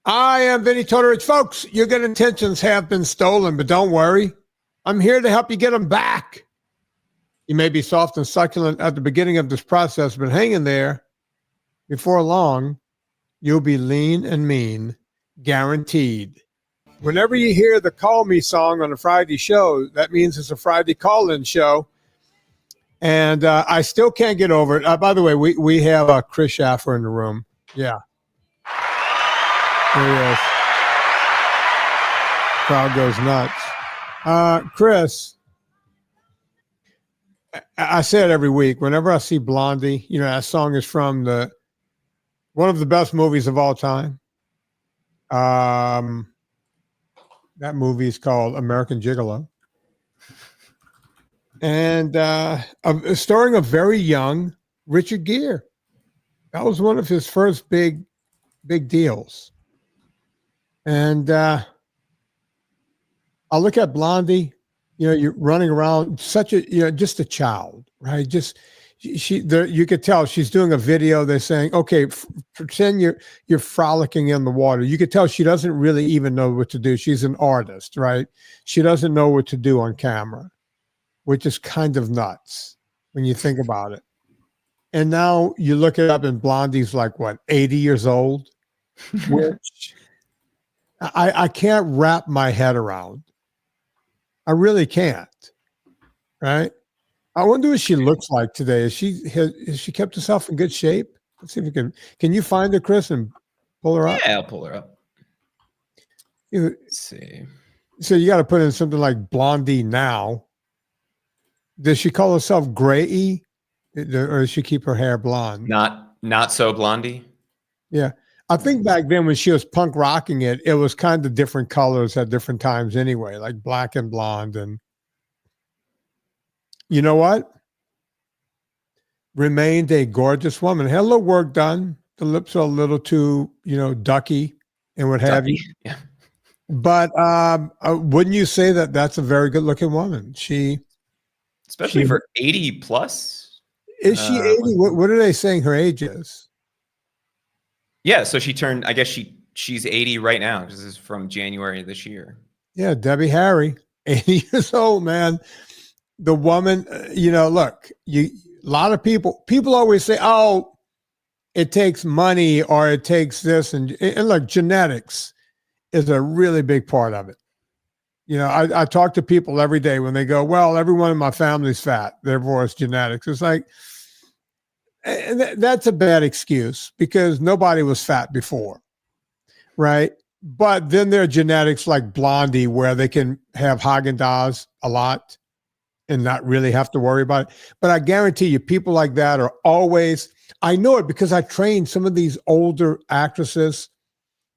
I am Vinnie Tortorich. Folks, your good intentions have been stolen, but don't worry. I'm here to help you get them back. You may be soft and succulent at the beginning of this process, but hang in there. Before long, you'll be lean and mean, guaranteed. Whenever you hear the Call Me song on a Friday show, that means it's a Friday call-in show. And I still can't get over it. By the way, we have Chris Shaffer in the room. Yeah. There he is. Crowd goes nuts. Chris, I say it every week. Whenever I see Blondie, you know, that song is from one of the best movies of all time. That movie is called American Gigolo. And starring a very young Richard Gere. That was one of his first big deals. And I look at Blondie, you know, you're running around just a child, right? Just you could tell she's doing a video. They're saying, okay, pretend you're frolicking in the water. You could tell she doesn't really even know what to do. She's an artist, right? She doesn't know what to do on camera, which is kind of nuts when you think about it. And now you look it up and Blondie's like, what, 80 years old? Which I can't wrap my head around. I really can't, right? I wonder what she looks like today. Has she kept herself in good shape? Let's see if we can you find her, Chris, and pull her up? Yeah, I'll pull her up. Let's see. So you got to put in something like Blondie now. Does she call herself Gray-y, or does she keep her hair blonde? Not so Blondie. Yeah. I think back then when she was punk rocking it, it was kind of different colors at different times anyway, like black and blonde. And you know what? Remained a gorgeous woman. Had a little work done. The lips are a little too, ducky and what have you. Yeah. But wouldn't you say that that's a very good looking woman? Especially for 80 plus. Is she 80? What are they saying her age is? Yeah, so she turned, I guess she's 80 right now because this is from January of this year. Yeah, Debbie Harry, 80 years old, man. The woman, look, a lot of people always say, oh, it takes money or it takes this. And look, genetics is a really big part of it. I talk to people every day when they go, well, everyone in my family's fat, therefore it's genetics. It's like, that's a bad excuse because nobody was fat before, right? But then there are genetics like Blondie where they can have Haagen-Dazs a lot and not really have to worry about it. But I guarantee you, people like that are always, I know it because I trained some of these older actresses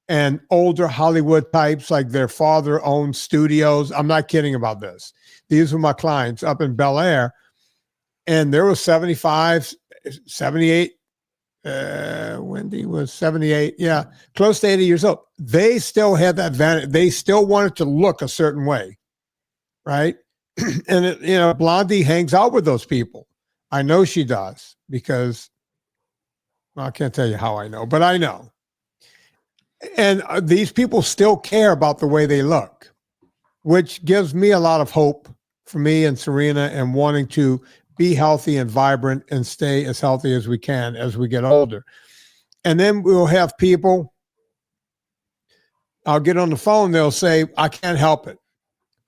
and older Hollywood types, like their father owned studios. I'm not kidding about this. These were my clients up in Bel Air, and there was 75, 78. Wendy was 78. Yeah, close to 80 years old. They still had that vanity. They still wanted to look a certain way, right? And Blondie hangs out with those people. I know she does because I can't tell you how I know, but I know. And these people still care about the way they look, which gives me a lot of hope for me and Serena and wanting to be healthy and vibrant and stay as healthy as we can as we get older. And then we'll have people, I'll get on the phone, they'll say, I can't help it.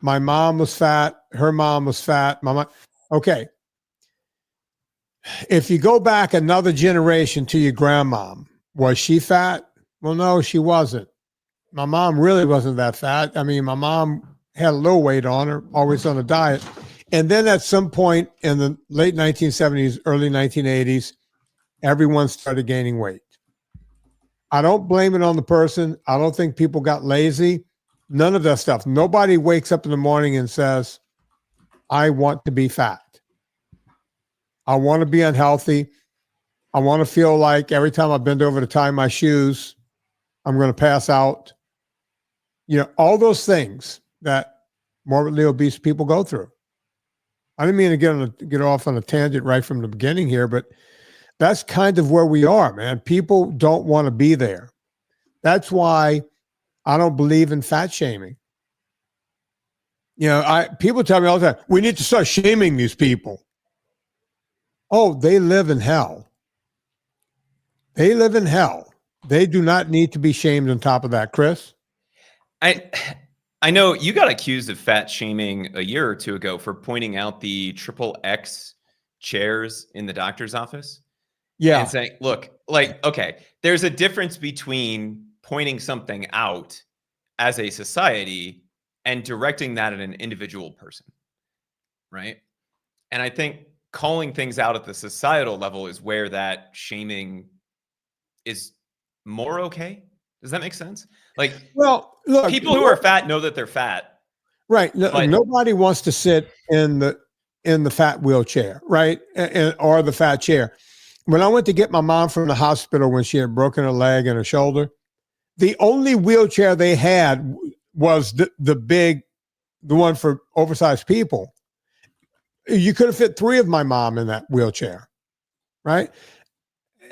My mom was fat. Her mom was fat. My mom. Okay. If you go back another generation to your grandmom, was she fat? Well, no, she wasn't. My mom really wasn't that fat. I mean, my mom had a little weight on her, always on a diet. And then at some point in the late 1970s, early 1980s, everyone started gaining weight. I don't blame it on the person. I don't think people got lazy. None of that stuff. Nobody wakes up in the morning and says, I want to be fat. I want to be unhealthy. I want to feel like every time I bend over to tie my shoes, I'm going to pass out. All those things that morbidly obese people go through. I didn't mean to get off on a tangent right from the beginning here, but that's kind of where we are, man. People don't want to be there. That's why I don't believe in fat shaming. People tell me all the time, we need to start shaming these people. Oh, they live in hell. They live in hell. They do not need to be shamed on top of that, Chris. I know you got accused of fat shaming a year or two ago for pointing out the XXX chairs in the doctor's office. Yeah. And saying, look, like, okay, there's a difference between pointing something out as a society and directing that at an individual person, right? And I think calling things out at the societal level is where that shaming is more okay. Does that make sense? Like, well, look, people who are fat know that they're fat. Right. Nobody wants to sit in the fat wheelchair, right? Or the fat chair. When I went to get my mom from the hospital when she had broken her leg and her shoulder, the only wheelchair they had was the one for oversized people. You could have fit 3 of my mom in that wheelchair, right?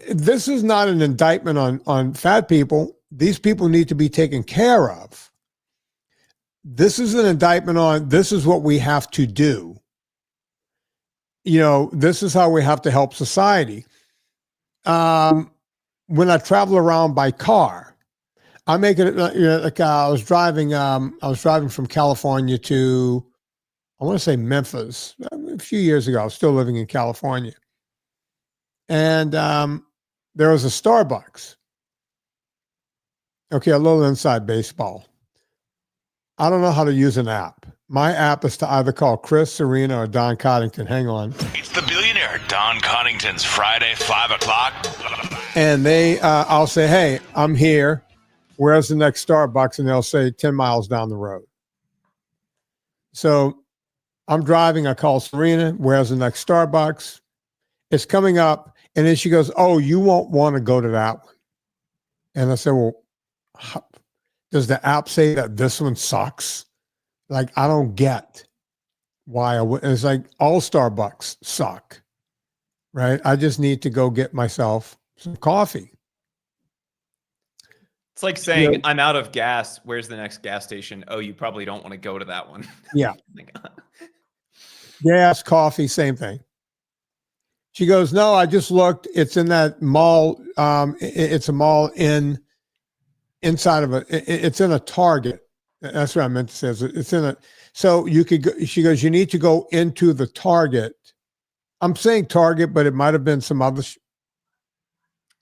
This is not an indictment on fat people. These people need to be taken care of. This is an indictment on this is what we have to do. This is how we have to help society. When I travel around by car, I make it like I was driving from California to, I want to say Memphis a few years ago. I was still living in California. And there was a Starbucks. Okay, a little inside baseball. I don't know how to use an app. My app is to either call Chris, Serena, or Don Coddington. Hang on. It's the billionaire Don Coddington's Friday, 5 o'clock. And I'll say, hey, I'm here. Where's the next Starbucks? And they'll say 10 miles down the road. So I'm driving. I call Serena. Where's the next Starbucks? It's coming up. And then she goes, oh, you won't want to go to that one. And I said, well, does the app say that this one sucks? Like, I don't get why it's like all Starbucks suck, right? I just need to go get myself some coffee. It's like saying, I'm out of gas. Where's the next gas station? Oh, you probably don't want to go to that one. Yeah. Gas, coffee, same thing. She goes, no, I just looked. It's in that mall. It's a mall inside of it's in a Target. That's what I meant to say. It's in a, so you could go, she goes, you need to go into the Target. I'm saying Target, but it might have been some other. It's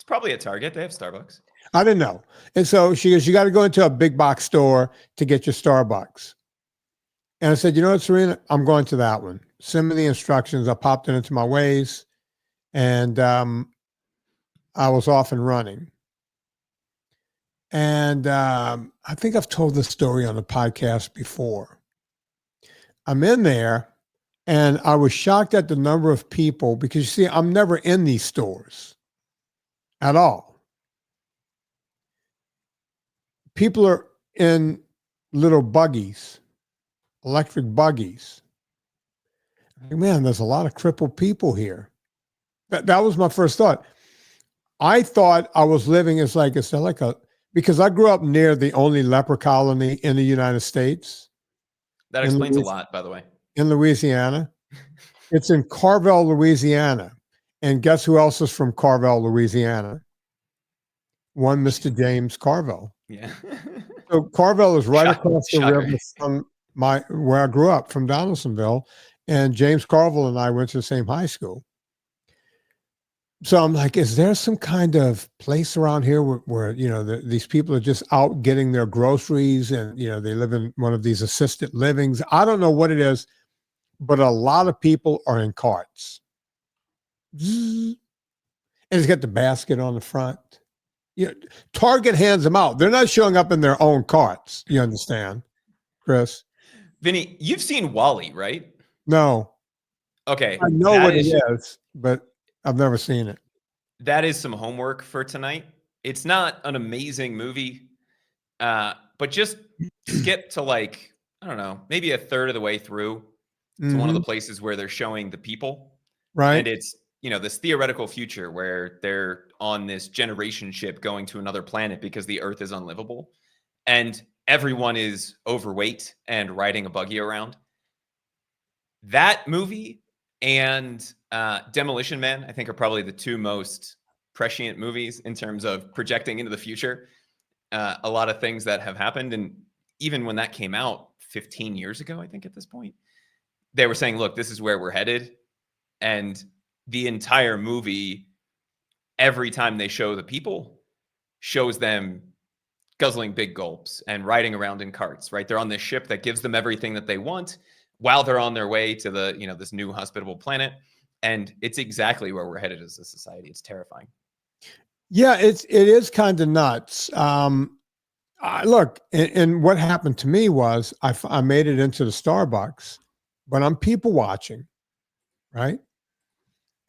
probably a Target. They have Starbucks. I didn't know. And so she goes, you got to go into a big box store to get your Starbucks. And I said, you know what, Serena, I'm going to that one. Send me the instructions. I popped it into my Waze and I was off and running. And I think I've told this story on the podcast before. I'm in there and I was shocked at the number of people because you see, I'm never in these stores at all. People are in little buggies, electric buggies. Man, there's a lot of crippled people here. That was my first thought. I thought I was living because I grew up near the only leper colony in the United States. That explains a lot, by the way. In Louisiana. It's in Carvel, Louisiana. And guess who else is from Carvel, Louisiana? One Mr. James Carvel. Yeah. So Carvel is right across the river from where I grew up, from Donaldsonville. And James Carvel and I went to the same high school. So I'm like, is there some kind of place around here where these people are just out getting their groceries and, they live in one of these assisted livings? I don't know what it is, but a lot of people are in carts. And it's got the basket on the front. Target hands them out. They're not showing up in their own carts. You understand, Chris? Vinny, you've seen WALL-E, right? No. Okay. I know what it is, but I've never seen it. That is some homework for tonight. It's not an amazing movie, but just skip to I don't know, maybe a third of the way through to one of the places where they're showing the people. Right. And it's, this theoretical future where they're on this generation ship going to another planet because the Earth is unlivable and everyone is overweight and riding a buggy around. That movie and Demolition Man, I think, are probably the two most prescient movies in terms of projecting into the future. A lot of things that have happened. And even when that came out 15 years ago, I think at this point, they were saying, look, this is where we're headed. And the entire movie, every time they show the people, shows them guzzling big gulps and riding around in carts, right? They're on this ship that gives them everything that they want while they're on their way to the, this new hospitable planet. And it's exactly where we're headed as a society. It's terrifying. Yeah, it is kind of nuts. Look, and what happened to me was I made it into the Starbucks, but I'm people watching, right?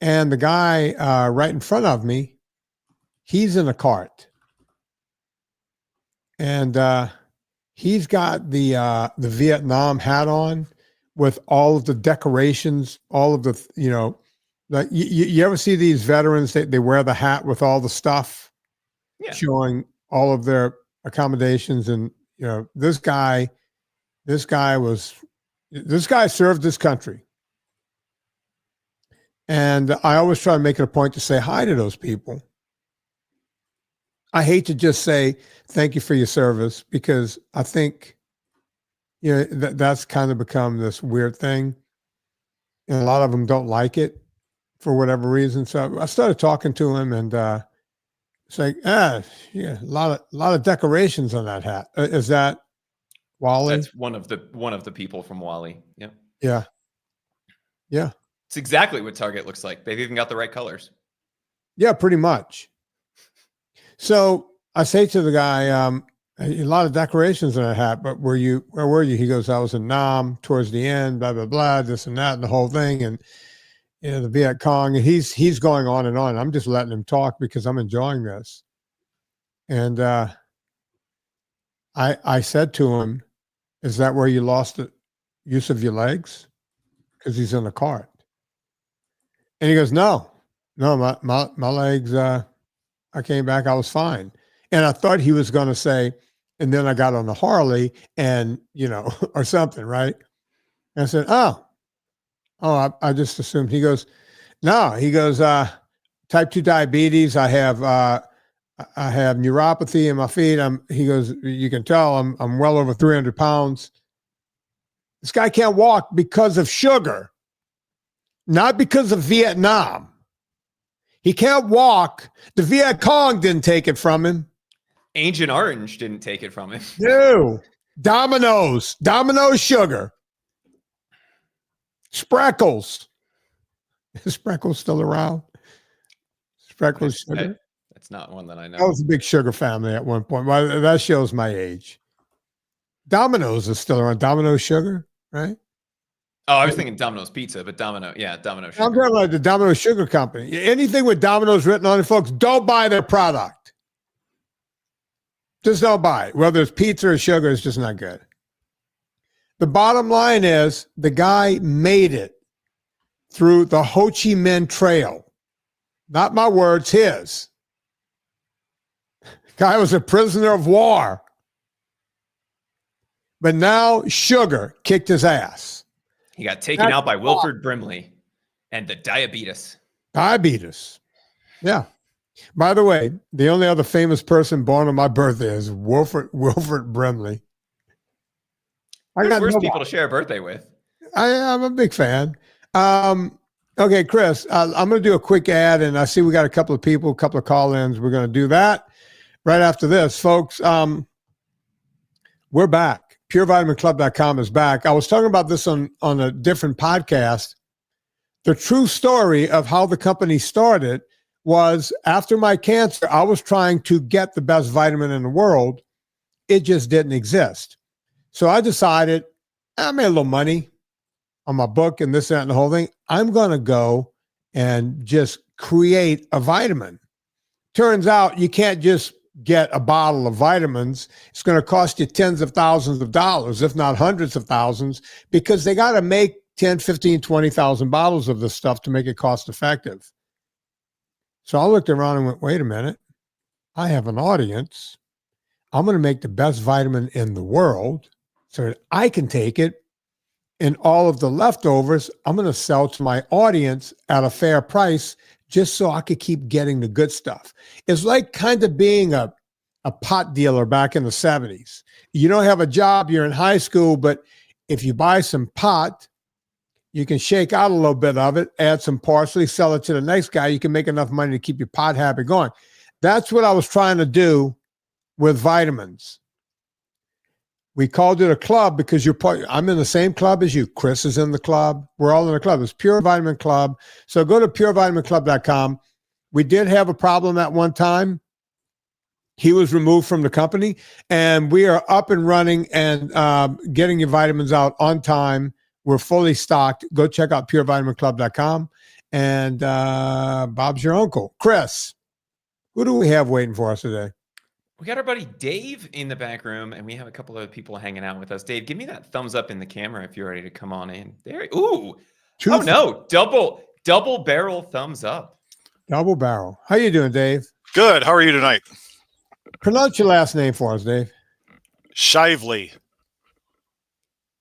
And the guy right in front of me, he's in a cart. And he's got the Vietnam hat on with all of the decorations, all of the, like you ever see these veterans, they wear the hat with all the stuff, showing all of their accommodations. And, this guy served this country. And I always try to make it a point to say hi to those people. I hate to just say thank you for your service, because I think, that's kind of become this weird thing. And a lot of them don't like it for whatever reason. So I started talking to him, and it's like, a lot of decorations on that hat. Is that Wally? That's one of the people from Wally. Yeah. Yeah. Yeah. It's exactly what Target looks like. They've even got the right colors. Yeah, pretty much. So I say to the guy, a lot of decorations on that hat, but where were you? He goes, I was in Nam towards the end, blah, blah, blah, this and that, and the whole thing. And, the Viet Cong, and he's going on and on. I'm just letting him talk because I'm enjoying this. And I said to him, is that where you lost the use of your legs? Because he's in a cart. And he goes, no, my legs, I came back, I was fine. And I thought he was going to say, and then I got on the Harley and, or something, right? And I said, oh, I just assumed. He goes, no, he goes, type 2 diabetes. I have neuropathy in my feet. He goes, you can tell I'm well over 300 pounds. This guy can't walk because of sugar, not because of Vietnam. He can't walk. The Viet Cong didn't take it from him. Agent Orange didn't take it from him. No. Domino's sugar. Spreckles. Is Spreckles still around? Spreckles sugar? That's not one that I know. That was a big sugar family at one point. Well, that shows my age. Domino's is still around. Domino's sugar, right? Oh, I was thinking Domino's Pizza, but Domino's sugar. I'm talking about the Domino's Sugar Company. Anything with Domino's written on it, folks, don't buy their product. Just don't buy it. Whether it's pizza or sugar, it's just not good. The bottom line is the guy made it through the Ho Chi Minh Trail. Not my words, his. Guy was a prisoner of war. But now sugar kicked his ass. He got taken out by Wilford Brimley and the diabetes. Diabetes. Yeah. By the way, the only other famous person born on my birthday is Wilford Brimley. I got worse people to share a birthday with. I'm a big fan. Okay, Chris, I'm going to do a quick ad, and I see we got a couple of people, a couple of call-ins. We're going to do that right after this. Folks, we're back. PureVitaminClub.com is back. I was talking about this on a different podcast. The true story of how the company started was after my cancer, I was trying to get the best vitamin in the world. It just didn't exist. So I decided, I made a little money on my book and this, that, and the whole thing. I'm going to go and just create a vitamin. Turns out you can't just get a bottle of vitamins. It's going to cost you tens of thousands of dollars, if not hundreds of thousands, because they got to make 10, 15, 20,000 bottles of this stuff to make it cost effective. So I looked around and went, wait a minute. I have an audience. I'm going to make the best vitamin in the world so that I can take it. And all of the leftovers, I'm going to sell to my audience at a fair price just so I could keep getting the good stuff. It's like kind of being a pot dealer back in the 70s. You don't have a job, you're in high school, but if you buy some pot, you can shake out a little bit of it, add some parsley, sell it to the next guy. You can make enough money to keep your pot habit going. That's what I was trying to do with vitamins. We called it a club because you're part. I'm in the same club as you. Chris is in the club. We're all in the club. It's Pure Vitamin Club. So go to purevitaminclub.com. We did have a problem at one time. He was removed from the company, and we are up and running and getting your vitamins out on time. We're fully stocked. Go check out purevitaminclub.com. And Bob's your uncle. Chris, who do we have waiting for us today? We got our buddy Dave in the back room, and we have a couple of people hanging out with us. Dave, give me that thumbs up in the camera if you're ready to come on in. There. Ooh. Oh, no. Double barrel thumbs up. Double barrel. How you doing, Dave? Good. How are you tonight? Pronounce your last name for us, Dave. Shively.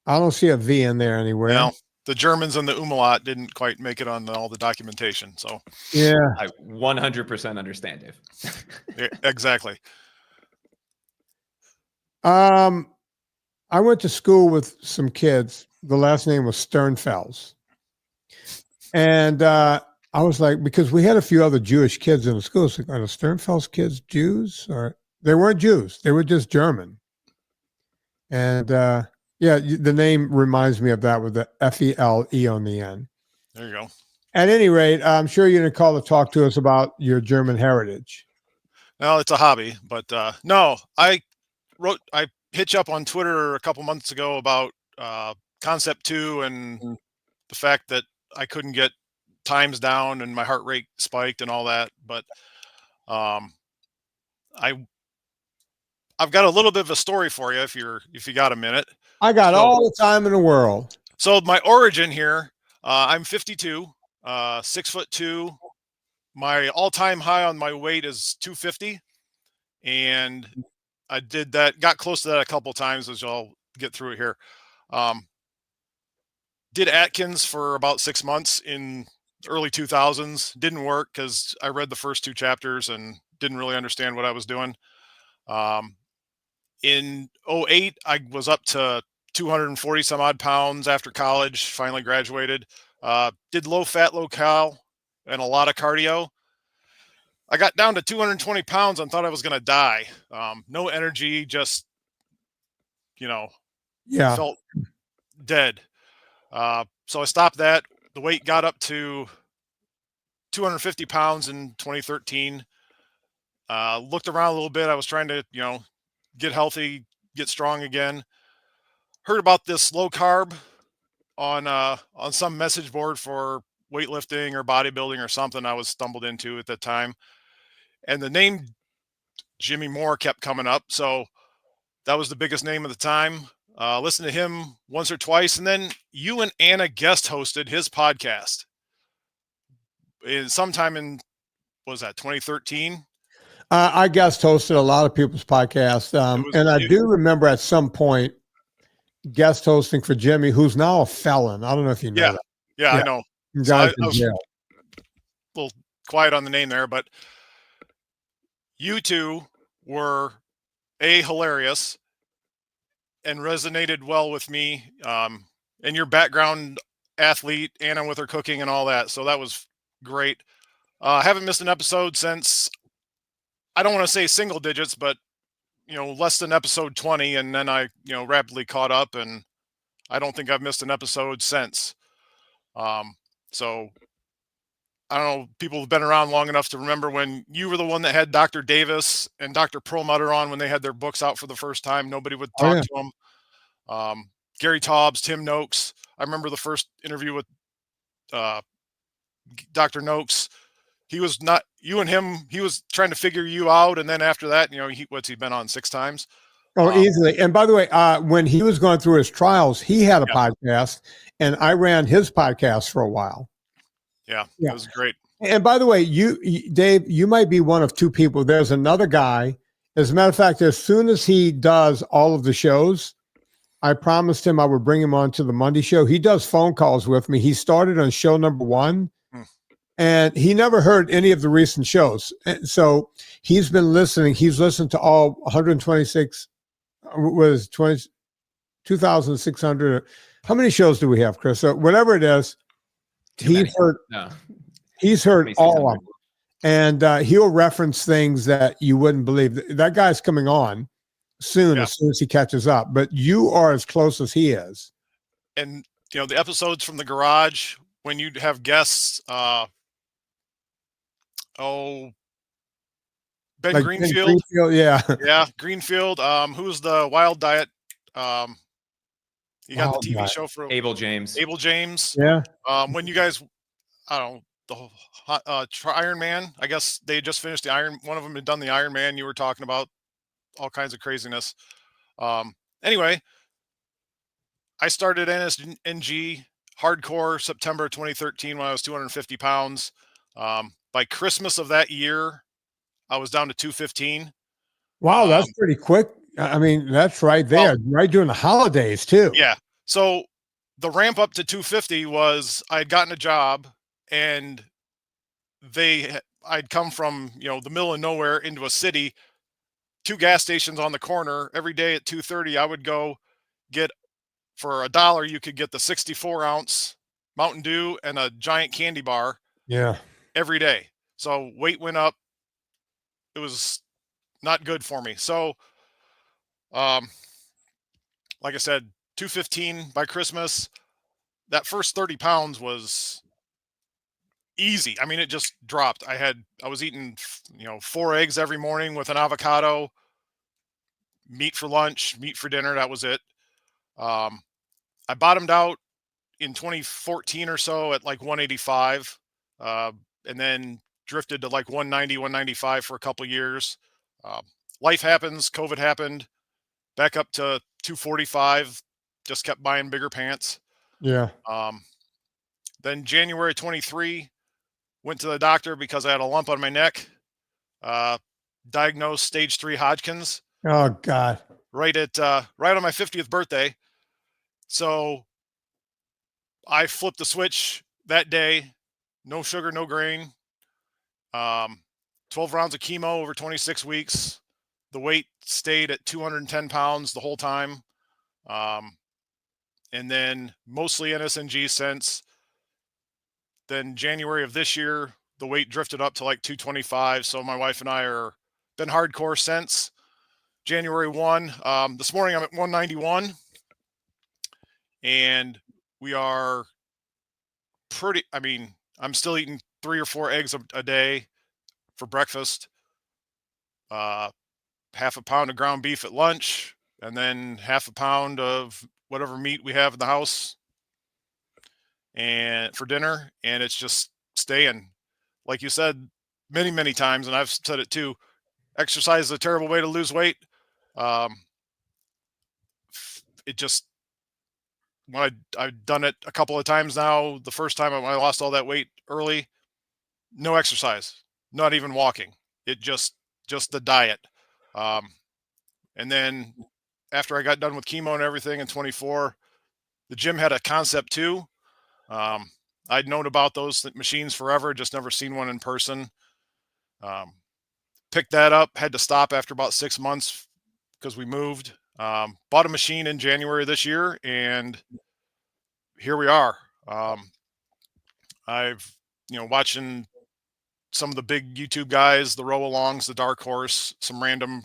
I don't see a V in there anywhere. Well, the Germans and the umlaut didn't quite make it on all the documentation. So yeah, I 100% understand, Dave. Yeah, exactly. I went to school with some kids. The last name was Sternfels. And I was like, because we had a few other Jewish kids in the school. So are the Sternfels kids Jews? Or they weren't Jews. They were just German. And yeah, the name reminds me of that with the F-E-L-E on the end. There you go. At any rate, I'm sure you're going to call to talk to us about your German heritage. Well, it's a hobby, but no, I hitched up on Twitter a couple months ago about Concept 2 and the fact that I couldn't get times down and my heart rate spiked and all that. But I've got a little bit of a story for you if you got a minute. I got all the time in the world. So my origin here, I'm 52, 6'2". My all-time high on my weight is 250, and I did that, got close to that a couple of times, as I'll get through it here. Did Atkins for about 6 months in early 2000s. Didn't work because I read the first 2 chapters and didn't really understand what I was doing. In 2008, I was up to 240 some odd pounds after college, finally graduated. Did low fat, low cal, and a lot of cardio. I got down to 220 pounds and thought I was going to die. No energy, just, felt dead. So I stopped that. The weight got up to 250 pounds in 2013. Looked around a little bit. I was trying to, get healthy, get strong again. Heard about this low carb on some message board for weightlifting or bodybuilding or something I was stumbled into at that time. And the name Jimmy Moore kept coming up. So that was the biggest name at the time. Listened to him once or twice. And then you and Anna guest hosted his podcast sometime in, what was that, 2013? I guest hosted a lot of people's podcasts. And I do remember at some point guest hosting for Jimmy, who's now a felon. I don't know if you know that. Yeah, I know. So I was a little quiet on the name there, but you two were hilarious and resonated well with me. And your background athlete, Anna with her cooking and all that. So that was great. Haven't missed an episode since, I don't want to say single digits, but less than episode 20. And then I, rapidly caught up, and I don't think I've missed an episode since. So I don't know, people have been around long enough to remember when you were the one that had Dr. Davis and Dr. Perlmutter on when they had their books out for the first time. Nobody would talk to them. Gary Taubes, Tim Noakes. I remember the first interview with Dr. Noakes. He was not, you and him, he was trying to figure you out. And then after that, what's he been on 6 times? Oh, easily. And by the way, when he was going through his trials, he had a podcast, and I ran his podcast for a while. Yeah, it was great. And by the way, Dave, you might be one of two people. There's another guy. As a matter of fact, as soon as he does all of the shows, I promised him I would bring him on to the Monday show. He does phone calls with me. He started on show number 1, and he never heard any of the recent shows. And so he's been listening. He's listened to all 126, was 2,600. How many shows do we have, Chris? So whatever it is, he's heard all of them. And he'll reference things that you wouldn't believe. That guy's coming on soon, as soon as he catches up. But you are as close as he is. And, you know, the episodes from the garage, when you have guests, Ben Like Greenfield. Yeah. Yeah, Greenfield. Who's the Wild Diet? You got Wild the TV Diet. show for Abel James. Abel James. Yeah. When you guys, I don't know, the Iron Man, I guess they just finished the one of them had done the Iron Man. You were talking about all kinds of craziness. Anyway, I started NSNG hardcore September 2013 when I was 250 pounds. By Christmas of that year, I was down to 215. Wow, that's pretty quick. I mean, that's right there, right during the holidays too. Yeah. So the ramp up to 250 was I had gotten a job, and I'd come from, you know, the middle of nowhere into a city, 2 gas stations on the corner. Every day at 2:30, I would go get, for $1, you could get the 64-ounce Mountain Dew and a giant candy bar. Yeah. Every day. So weight went up. It was not good for me. So, like I said, 215 by Christmas. That first 30 pounds was easy. I mean, it just dropped. I was eating, 4 eggs every morning with an avocado, meat for lunch, meat for dinner. That was it. I bottomed out in 2014 or so at like 185, and then drifted to like 190, 195 for a couple of years. Life happens. COVID happened. Back up to 245. Just kept buying bigger pants. Yeah. Then January 23, went to the doctor because I had a lump on my neck. Diagnosed stage 3 Hodgkin's. Oh God. Right on my 50th birthday. So I flipped the switch that day. No sugar, no grain. 12 rounds of chemo over 26 weeks. The weight stayed at 210 pounds the whole time. And then mostly NSNG since. Then January of this year, the weight drifted up to like 225. So my wife and I are been hardcore since January 1. This morning I'm at 191. And we are I'm still eating 3 or 4 eggs a day for breakfast, half a pound of ground beef at lunch, and then half a pound of whatever meat we have in the house and for dinner. And it's just staying. Like you said many, many times, and I've said it too, exercise is a terrible way to lose weight. It just, when I've done it a couple of times now, the first time I lost all that weight early, no exercise, not even walking. It just the diet. And then after I got done with chemo and everything in 24, the gym had a Concept 2. I'd known about those machines forever, just never seen one in person. Picked that up, had to stop after about 6 months because we moved. Bought a machine in January this year, and here we are. I've, watching some of the big YouTube guys, the row alongs, the Dark Horse, some random,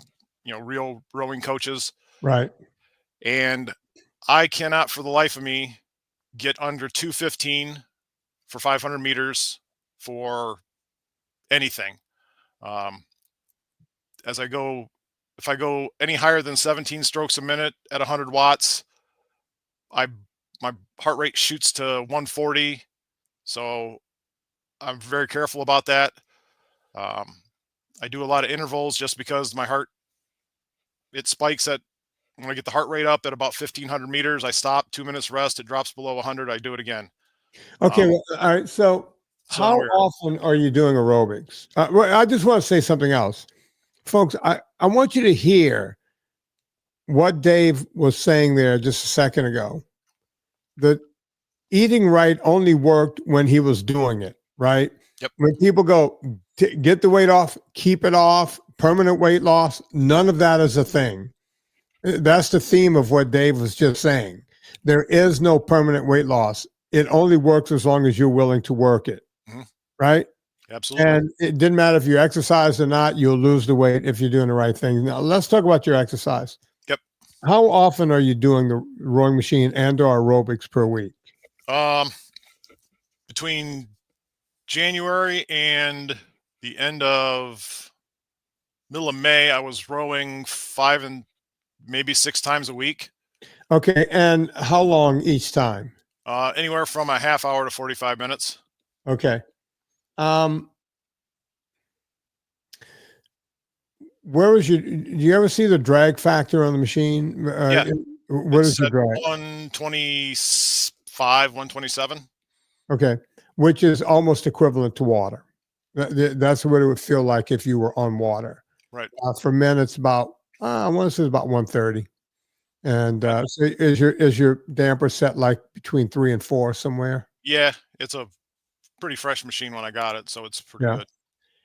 real rowing coaches. Right. And I cannot for the life of me get under 215 for 500 meters for anything. If I go any higher than 17 strokes a minute at 100 watts, my heart rate shoots to 140. So I'm very careful about that. I do a lot of intervals just because my heart, it spikes when I get the heart rate up at about 1,500 meters, I stop, 2 minutes rest, it drops below 100, I do it again. Okay. All right. So So How often are you doing aerobics? Well, I just want to say something else. Folks, I want you to hear what Dave was saying there just a second ago. That eating right only worked when he was doing it, right? Yep. When people go, get the weight off, keep it off, permanent weight loss, none of that is a thing. That's the theme of what Dave was just saying. There is no permanent weight loss. It only works as long as you're willing to work it, right? Absolutely. And it didn't matter if you exercise or not, you'll lose the weight if you're doing the right thing. Now, let's talk about your exercise. Yep. How often are you doing the rowing machine and/or aerobics per week? Between January and the end of middle of May, I was rowing 5 and maybe 6 times a week. Okay. And how long each time? Anywhere from a half hour to 45 minutes. Okay. Where was do you ever see the drag factor on the machine? Yeah. What is the drag? 125, 127. Okay. Which is almost equivalent to water. That's what it would feel like if you were on water. Right. For men, it's about, I want to say it's about 130. And so is your damper set like between 3 and 4 somewhere? Yeah. It's a pretty fresh machine when I got it. So it's pretty good.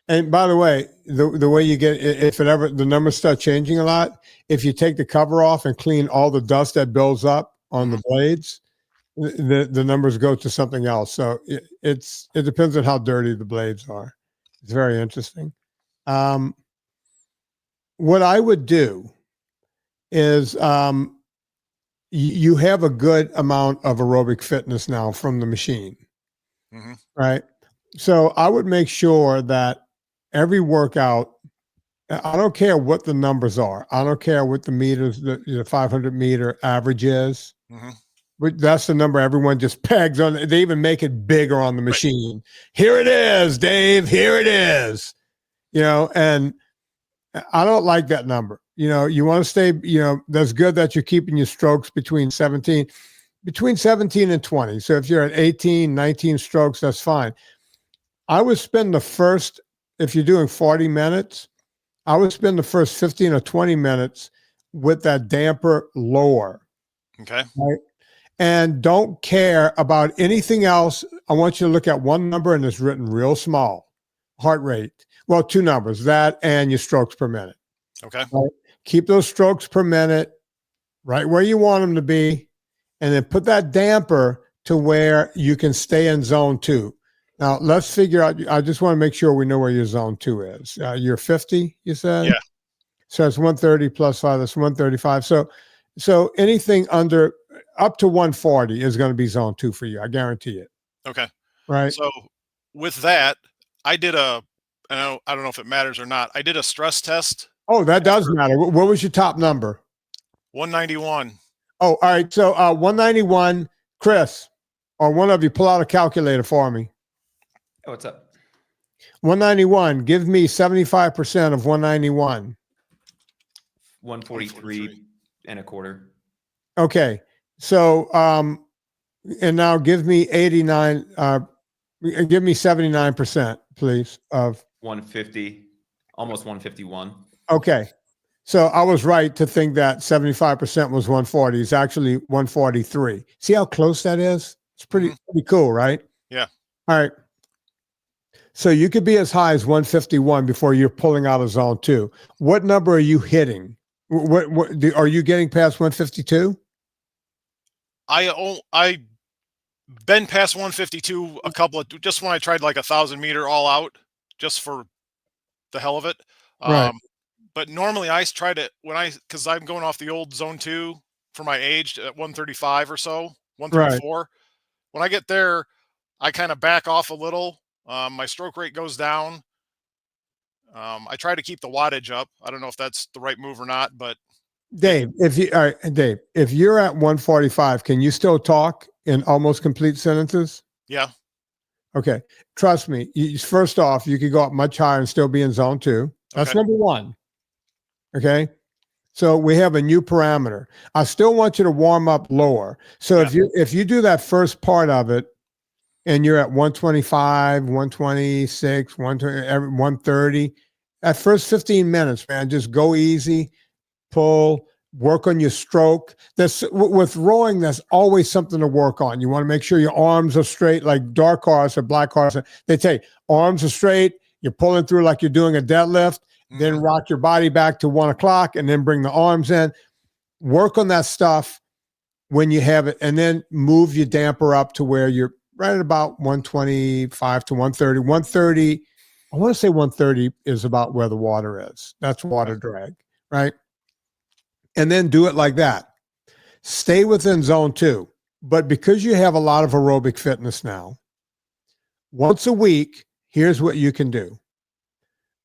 And by the way, the way you get, if it ever, the numbers start changing a lot, if you take the cover off and clean all the dust that builds up on the blades, the numbers go to something else. So it depends on how dirty the blades are. It's very interesting. What I would do is you have a good amount of aerobic fitness now from the machine, right? So I would make sure that every workout, I don't care what the numbers are. I don't care what the meters, the 500 meter average is. But that's the number everyone just pegs on. They even make it bigger on the machine. Here it is, Dave. Here it is. And I don't like that number. You want to stay, that's good that you're keeping your strokes between 17 and 20. So if you're at 18, 19 strokes, that's fine. I would spend if you're doing 40 minutes, I would spend the first 15 or 20 minutes with that damper lower. Okay. Right? And don't care about anything else. I want you to look at one number and it's written real small. Heart rate. Well, 2 numbers, that and your strokes per minute. Okay. Right? Keep those strokes per minute right where you want them to be. And then put that damper to where you can stay in zone 2. Now, let's figure out, I just want to make sure we know where your zone 2 is. You're 50, you said? Yeah. So it's 130 plus 5, that's 135. So anything up to 140 is going to be zone 2 for you. I guarantee it. Okay. Right. So with that, I don't know if it matters or not. I did a stress test. Oh, that does matter. What was your top number? 191. Oh, all right. So 191, Chris, or one of you pull out a calculator for me. Oh, what's up? 191. Give me 75% of 191. 143 and a quarter. Okay. So, and now give me 89, give me 79%, please, of 150, almost 151. Okay. So I was right to think that 75% was 140. It's actually 143. See how close that is? It's pretty cool, right? Yeah. All right. So you could be as high as 151 before you're pulling out of zone 2. What number are you hitting? Are you getting past 152? I been past 152 just when I tried like 1,000 meter all out, just for the hell of it. Right. But normally I try to, because I'm going off the old zone 2 for my age at 135 or so, 134. Right. When I get there, I kind of back off a little. My stroke rate goes down. I try to keep the wattage up. I don't know if that's the right move or not, but Dave, if you're at 145, can you still talk in almost complete sentences? Yeah. Okay. Trust me. First off, you could go up much higher and still be in zone 2. That's number 1. Okay. So we have a new parameter. I still want you to warm up lower. So if you do that first part of it, and you're at 125, 126, 130. At first 15 minutes, man, just go easy, pull, work on your stroke. With rowing, there's always something to work on. You want to make sure your arms are straight, like dark horse or black horse. They say arms are straight. You're pulling through like you're doing a deadlift, then rock your body back to 1 o'clock and then bring the arms in. Work on that stuff when you have it, and then move your damper up to where you're right at about 125 to 130. 130, I want to say 130 is about where the water is. That's water drag, right? And then do it like that. Stay within zone 2. But because you have a lot of aerobic fitness now, once a week, here's what you can do.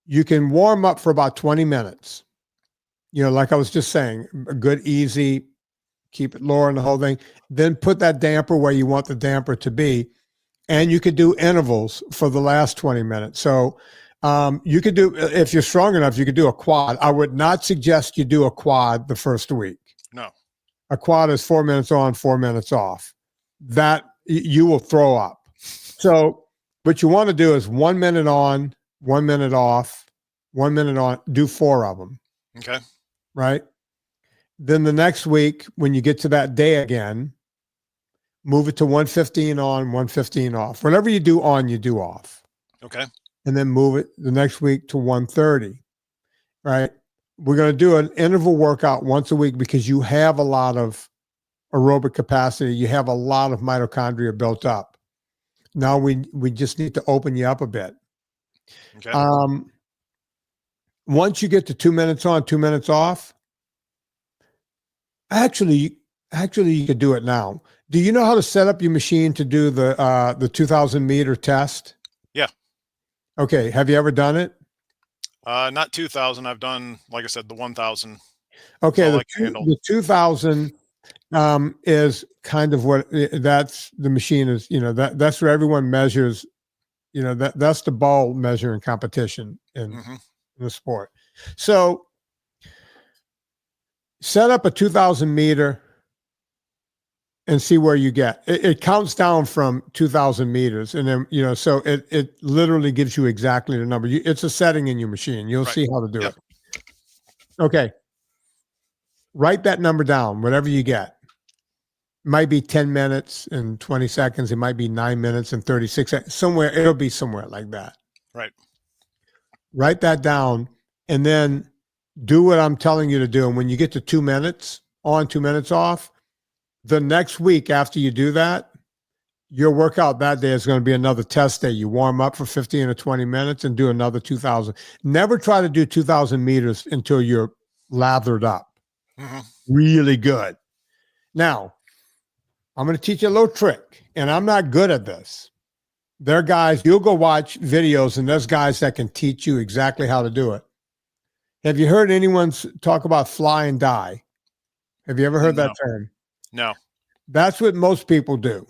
You can warm up for about 20 minutes. You know, like I was just saying, a good, easy, keep it lower and the whole thing. Then put that damper where you want the damper to be. And you could do intervals for the last 20 minutes. So you could do, if you're strong enough, you could do a quad. I would not suggest you do a quad the first week. No. A quad is 4 minutes on, 4 minutes off. That you will throw up. So what you want to do is 1 minute on, 1 minute off, 1 minute on, do 4 of them. Okay. Right. Then the next week, when you get to that day again, move it to 115 on, 115 off. Whatever you do on, you do off. Okay. And then move it the next week to 130. Right. We're going to do an interval workout once a week because you have a lot of aerobic capacity. You have a lot of mitochondria built up. Now we just need to open you up a bit. Okay. Once you get to 2 minutes on, 2 minutes off, actually you could do it now. Do you know how to set up your machine to do the 2,000 meter test? Yeah. Okay. Have you ever done it? Not 2,000. I've done, like I said, the 1,000. Okay. The 2,000 is kind of what that's the machine is, you know, that's where everyone measures, you know, that's the ball measuring competition in the sport. So set up a 2,000 meter and see where you get. It counts down from 2,000 meters. And then, you know, so it literally gives you exactly the number. It's a setting in your machine. You'll see how to do it. Okay. Write that number down, whatever you get. It might be 10 minutes and 20 seconds. It might be 9 minutes and 36 seconds. Somewhere, it'll be somewhere like that. Right. Write that down and then do what I'm telling you to do. And when you get to 2 minutes on, 2 minutes off, the next week after you do that, your workout that day is going to be another test day. You warm up for 15 or 20 minutes and do another 2,000. Never try to do 2,000 meters until you're lathered up. Really good. Now, I'm going to teach you a little trick, and I'm not good at this. There are guys, you'll go watch videos, and there's guys that can teach you exactly how to do it. Have you heard anyone talk about fly and die? Have you ever heard that term? No. That's what most people do.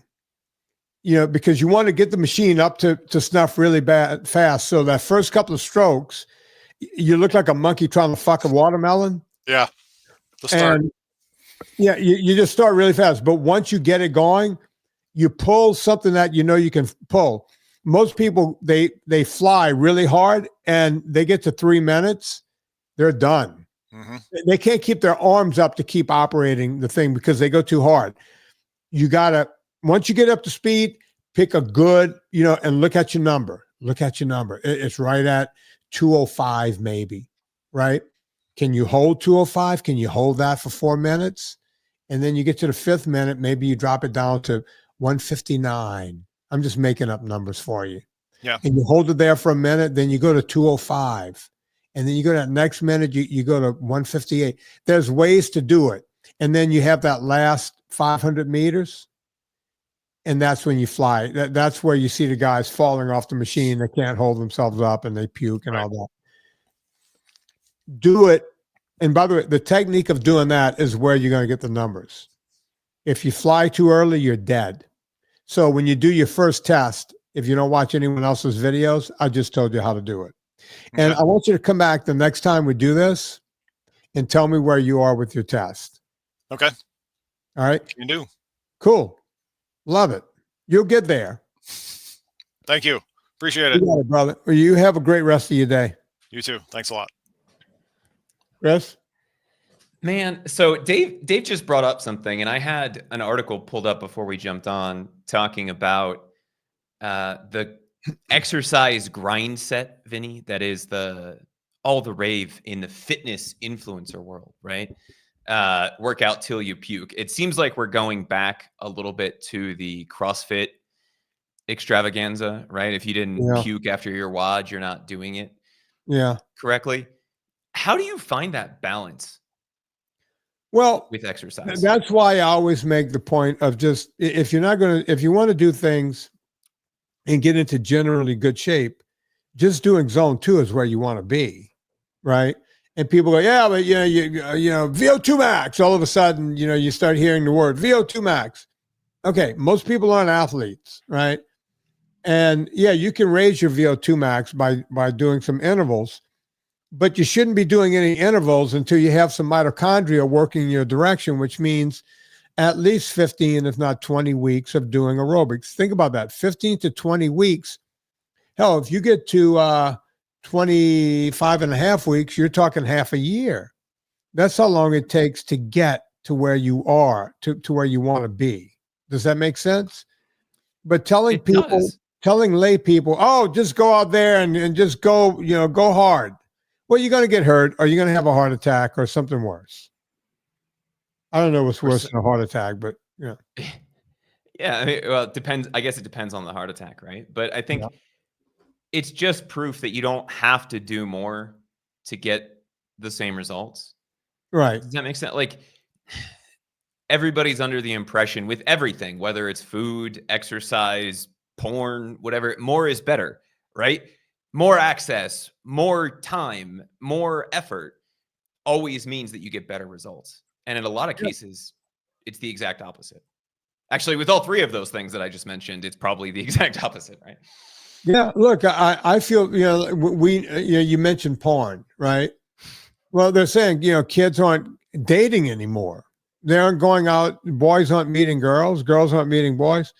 You know, because you want to get the machine up to snuff really fast. So that first couple of strokes, you look like a monkey trying to fuck a watermelon. Yeah. The start. And yeah, you just start really fast. But once you get it going, you pull something that you know you can pull. Most people, they fly really hard and they get to 3 minutes, they're done. They can't keep their arms up to keep operating the thing because they go too hard. You got to, once you get up to speed, pick a good, you know, and look at your number. Look at your number. It's right at 205 maybe, right? Can you hold 205? Can you hold that for 4 minutes? And then you get to the 5th minute, maybe you drop it down to 159. I'm just making up numbers for you. Yeah. And you hold it there for a minute, then you go to 205. And then you go to that next minute, you go to 158. There's ways to do it. And then you have that last 500 meters. And that's when you fly. That's where you see the guys falling off the machine. They can't hold themselves up and they puke and all that. Do it. And by the way, the technique of doing that is where you're going to get the numbers. If you fly too early, you're dead. So when you do your first test, if you don't watch anyone else's videos, I just told you how to do it. And I want you to come back the next time we do this and tell me where you are with your test. Okay. All right. You do. Cool. Love it. You'll get there. Thank you. Appreciate it. You got it, brother. Well, you have a great rest of your day. You too. Thanks a lot. Chris? Man, so Dave just brought up something, and I had an article pulled up before we jumped on talking about the exercise grind set, Vinny, that is all the rave in the fitness influencer world, right? Work out till you puke. It seems like we're going back a little bit to the CrossFit extravaganza, right? If you didn't puke after your WOD, you're not doing it correctly. How do you find that balance? Well, with exercise, that's why I always make the point of just, if you want to do things and get into generally good shape, just doing zone 2 is where you want to be, right? And people go, yeah, but you know, VO2 max. All of a sudden, you know, you start hearing the word VO2 max. Okay, most people aren't athletes, right? And yeah, you can raise your VO2 max by doing some intervals, but you shouldn't be doing any intervals until you have some mitochondria working in your direction, which means at least 15, if not 20 weeks of doing aerobics. Think about that, 15 to 20 weeks. Hell, if you get to 25 and a half weeks, you're talking half a year. That's how long it takes to get to where you are, to where you want to be. Does that make sense? But telling lay people, oh, just go out there and just go, you know, go hard. Well, you're going to get hurt, or you're going to have a heart attack or something worse. I don't know what's worse than a heart attack, but yeah. Yeah, I mean, well, it depends. I guess it depends on the heart attack, right? But I think it's just proof that you don't have to do more to get the same results. Right. Does that make sense? Like, everybody's under the impression with everything, whether it's food, exercise, porn, whatever, more is better, right? More access, more time, more effort always means that you get better results. And in a lot of cases, it's the exact opposite. Actually, with all three of those things that I just mentioned, it's probably the exact opposite, right? Yeah, look, I feel, you know, you mentioned porn, right? Well, they're saying, you know, kids aren't dating anymore. They aren't going out. Boys aren't meeting girls. Girls aren't meeting boys.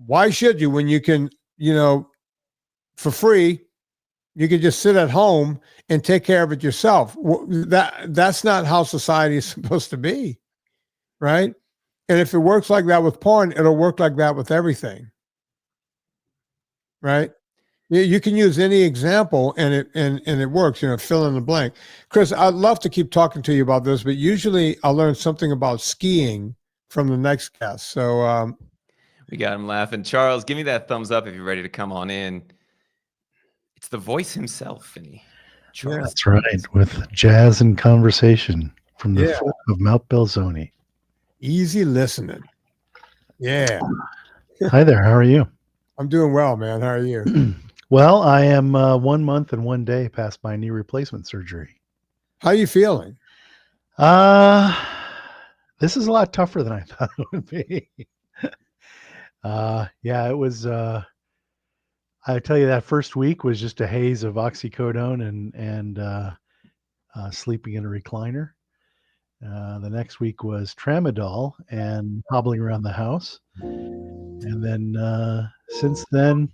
Why should you, when you can, you know, for free, you can just sit at home and take care of it yourself? That's not how society is supposed to be, right? And if it works like that with porn, it'll work like that with everything, right? You can use any example and it works, you know, fill in the blank. Chris, I'd love to keep talking to you about this, but usually I'll learn something about skiing from the next guest. So we got him laughing. Charles, give me that thumbs up if you're ready to come on in. It's the voice himself, Vinny. Yeah, that's right. With jazz and conversation from the foot of Mount Belzoni. Easy listening. Yeah. Hi there. How are you? I'm doing well, man. How are you? Well, I am 1 month and 1 day past my knee replacement surgery. How are you feeling? This is a lot tougher than I thought it would be. Yeah, it was. I tell you, that first week was just a haze of oxycodone and sleeping in a recliner. The next week was tramadol and hobbling around the house. And then since then,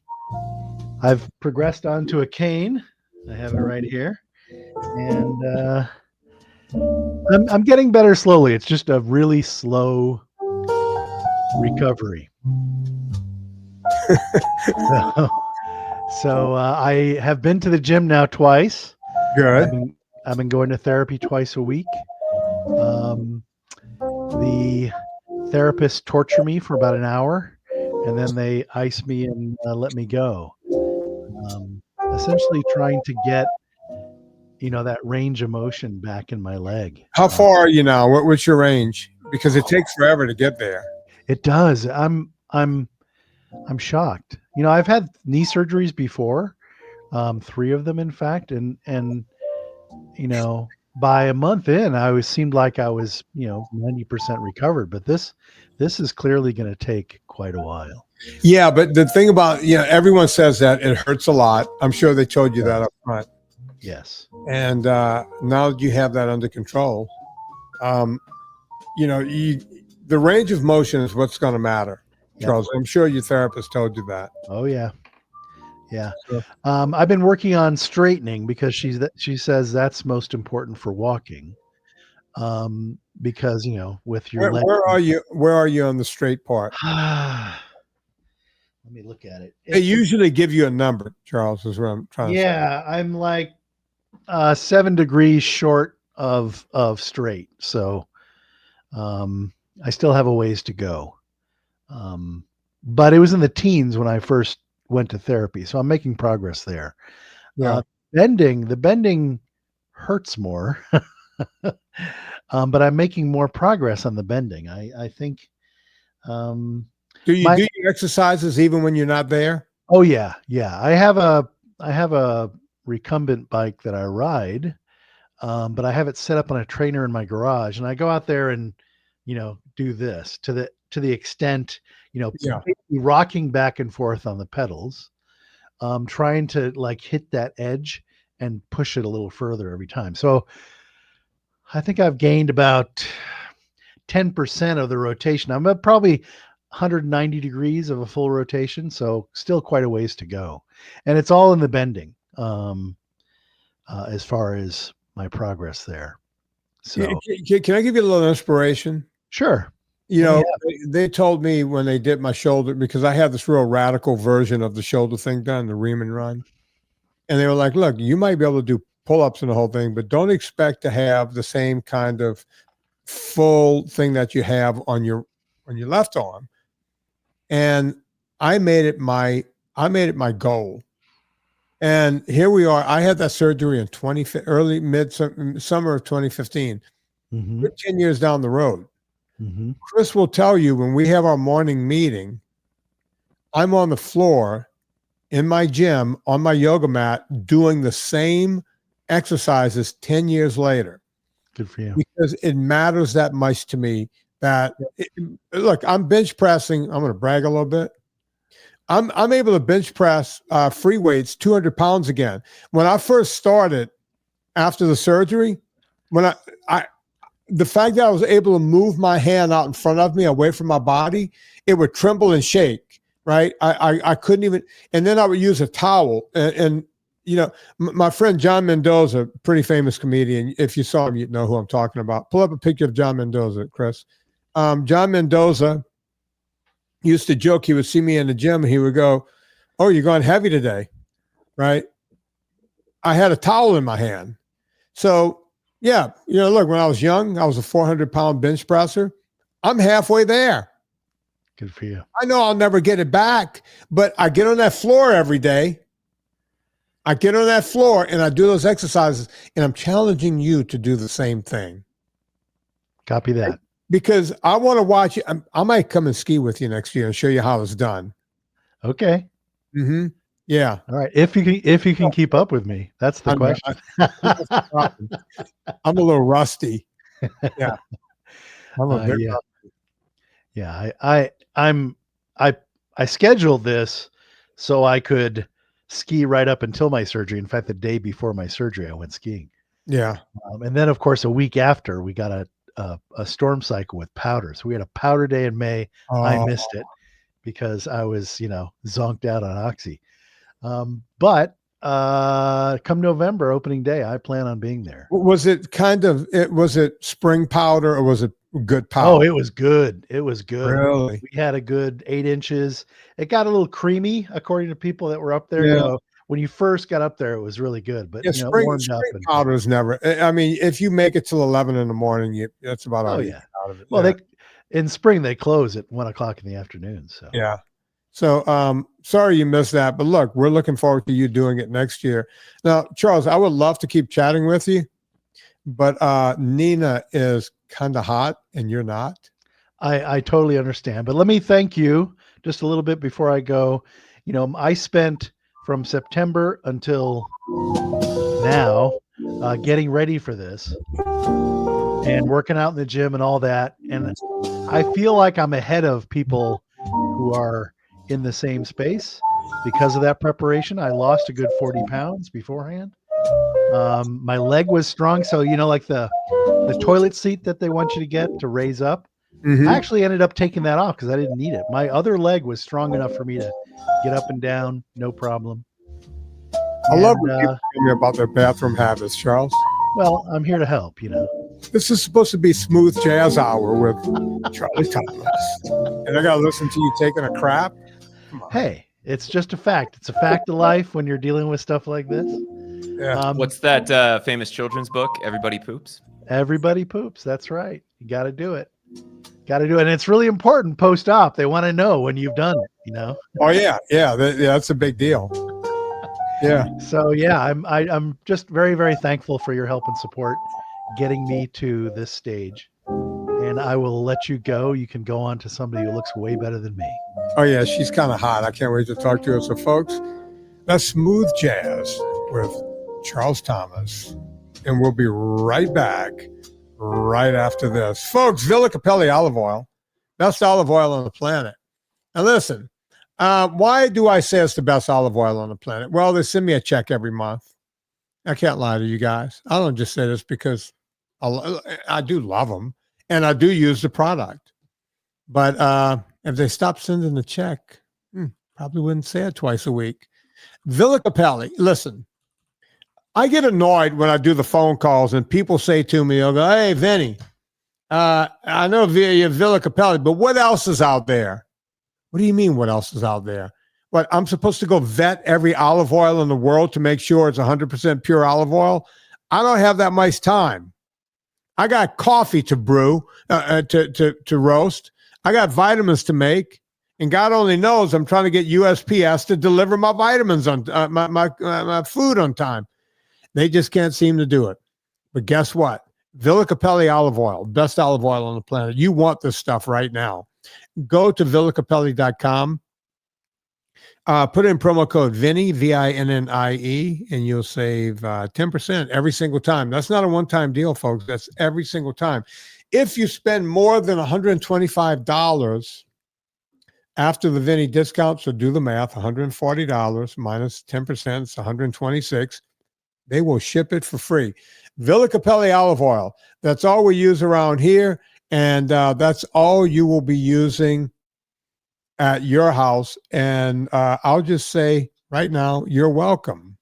I've progressed onto a cane. I have it right here. And I'm getting better slowly. It's just a really slow recovery. So I have been to the gym now twice. Good. I've been going to therapy twice a week. The therapists torture me for about an hour, and then they ice me and let me go. Essentially trying to get, you know, that range of motion back in my leg. How far are you now? What's your range? Because it takes forever to get there. It does. I'm shocked. You know, I've had knee surgeries before, 3 of them, in fact, and you know, by a month in, seemed like I was, you know, 90% recovered. But this is clearly going to take quite a while. Yeah, but the thing about, you know, everyone says that it hurts a lot. I'm sure they told you that up front. Yes. And now that you have that under control, you know, the range of motion is what's going to matter. Charles. I'm sure your therapist told you that. Oh yeah. Yeah. Sure. I've been working on straightening because she says that's most important for walking. Because with your leg. Where are you? Where are you on the straight part? Let me look at it. They usually give you a number, Charles, is what I'm trying to say. Yeah, I'm like 7 degrees short of straight. So I still have a ways to go. But it was in the teens when I first went to therapy. So I'm making progress there. Yeah. The bending hurts more. But I'm making more progress on the bending. I think. Do you do your exercises even when you're not there? Oh yeah. I have a recumbent bike that I ride, but I have it set up on a trainer in my garage, and I go out there and do this to the extent rocking back and forth on the pedals, trying to like hit that edge and push it a little further every time. So I think I've gained about 10% of the rotation. I'm at probably 190 degrees of a full rotation, so still quite a ways to go. And it's all in the bending as far as my progress there. So can I give you a little inspiration? Sure. They told me when they did my shoulder, because I have this real radical version of the shoulder thing done, the ream and run. And they were like, look, you might be able to do pull-ups and the whole thing, but don't expect to have the same kind of full thing that you have on your left arm. And I made it my goal. And here we are. I had that surgery in summer of 2015. Mm-hmm. We're 10 years down the road. Mm-hmm. Chris will tell you when we have our morning meeting, I'm on the floor in my gym on my yoga mat doing the same exercises 10 years later. Good for you. Because it matters that much to me that look, I'm bench pressing. I'm going to brag a little bit. I'm able to bench press free weights, 200 pounds again. When I first started after the surgery, when the fact that I was able to move my hand out in front of me away from my body, it would tremble and shake, right? I couldn't even, and then I would use a towel and my friend John Mendoza, pretty famous comedian. If you saw him, you'd know who I'm talking about. Pull up a picture of John Mendoza, Chris. John Mendoza used to joke. He would see me in the gym and he would go, "Oh, you're going heavy today," right? I had a towel in my hand. So yeah, look, when I was young, I was a 400-pound bench presser. I'm halfway there. Good for you. I know I'll never get it back, but I get on that floor every day. I get on that floor and I do those exercises, and I'm challenging you to do the same thing. Copy that. Because I want to watch you. I might come and ski with you next year and show you how it's done. Okay. Mm-hmm. Yeah. All right. If you can keep up with me, that's the question. I'm a little rusty. Yeah. I'm a bit yeah. rusty. Yeah. I scheduled this so I could ski right up until my surgery. In fact, the day before my surgery, I went skiing. Yeah. And then, of course, a week after, we got a storm cycle with powder. So we had a powder day in May. Oh. I missed it because I was, zonked out on Oxy. But come November, opening day, I plan on being there. Was it was it spring powder or was it good powder? Oh, it was good. It was good. Really? We had a good 8 inches. It got a little creamy, according to people that were up there. Yeah. When you first got up there, it was really good. But spring powder is never. I mean, if you make it till 11 in the morning, that's about all you get out of it. Well, in spring they close at 1 o'clock in the afternoon. So yeah. So sorry you missed that, but look, we're looking forward to you doing it next year. Now, Charles, I would love to keep chatting with you, but Nina is kind of hot and you're not. I totally understand, but let me thank you just a little bit before I go. I spent from September until now getting ready for this and working out in the gym and all that. And I feel like I'm ahead of people who are in the same space because of that preparation. I lost a good 40 pounds beforehand. My leg was strong. So, like the toilet seat that they want you to get to raise up, Mhm. I actually ended up taking that off because I didn't need it. My other leg was strong enough for me to get up and down, no problem. I love And, when people tell me about their bathroom habits, Charles. well, I'm here to help, you know. This is supposed to be smooth jazz hour with Charlie Thomas, and I got to listen to you taking a crap. Come on. Hey, it's just a fact. It's a fact of life when you're dealing with stuff like this. Yeah. What's that famous children's book? Everybody Poops. Everybody poops. That's right. You got to do it. Got to do it. And it's really important post-op. They want to know when you've done it, you know? Oh yeah, yeah. That's a big deal. Yeah. So yeah, I'm just very, very thankful for your help and support getting me to this stage. And I will let you go. You can go on to somebody who looks way better than me. Oh yeah, she's kind of hot. I can't wait to talk to her. So folks, that's Smooth Jazz with Charles Thomas. And we'll be right back right after this. Folks, Villa Capelli olive oil, best olive oil on the planet. Now listen, why do I say it's the best olive oil on the planet? Well, they send me a check every month. I can't lie to you guys. I don't just say this because I do love them and I do use the product. But if they stopped sending the check, probably wouldn't say it twice a week. Villa Capelli, listen, I get annoyed when I do the phone calls and people say to me, they'll go, hey, Vinny, I know you're Villa Capelli, but what else is out there? What do you mean what else is out there? What, I'm supposed to go vet every olive oil in the world to make sure it's 100% pure olive oil? I don't have that much time. I got coffee to brew, to roast. I got vitamins to make. And God only knows I'm trying to get USPS to deliver my vitamins on my food on time. They just can't seem to do it. But guess what? Villa Capelli olive oil, best olive oil on the planet. You want this stuff right now. Go to villacapelli.com. Put in promo code Vinnie, VINNIE, and you'll save 10% every single time. That's not a one-time deal, folks. That's every single time. If you spend more than $125 after the Vinnie discount, so do the math, $140 minus 10%, it's $126. They will ship it for free. Villa Capelli olive oil. That's all we use around here, and that's all you will be using at your house. And I'll just say right now, you're welcome.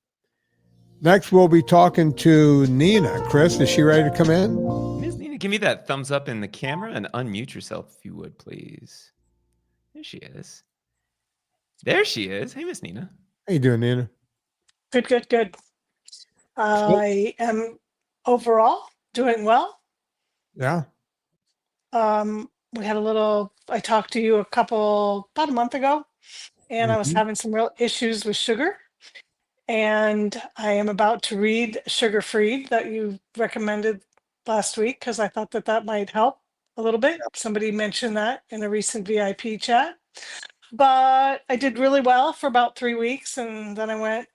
Next, we'll be talking to Nina. Chris, is she ready to come in? Miss Nina, give me that thumbs up in the camera and unmute yourself if you would, please. There she is. There she is. Hey, Miss Nina. How you doing, Nina? Good. I am overall doing well. Yeah. We had I talked to you about a month ago, and I was having some real issues with sugar. And I am about to read Sugar Free that you recommended last week because I thought that might help a little bit. Somebody mentioned that in a recent VIP chat. But I did really well for about 3 weeks, and then I went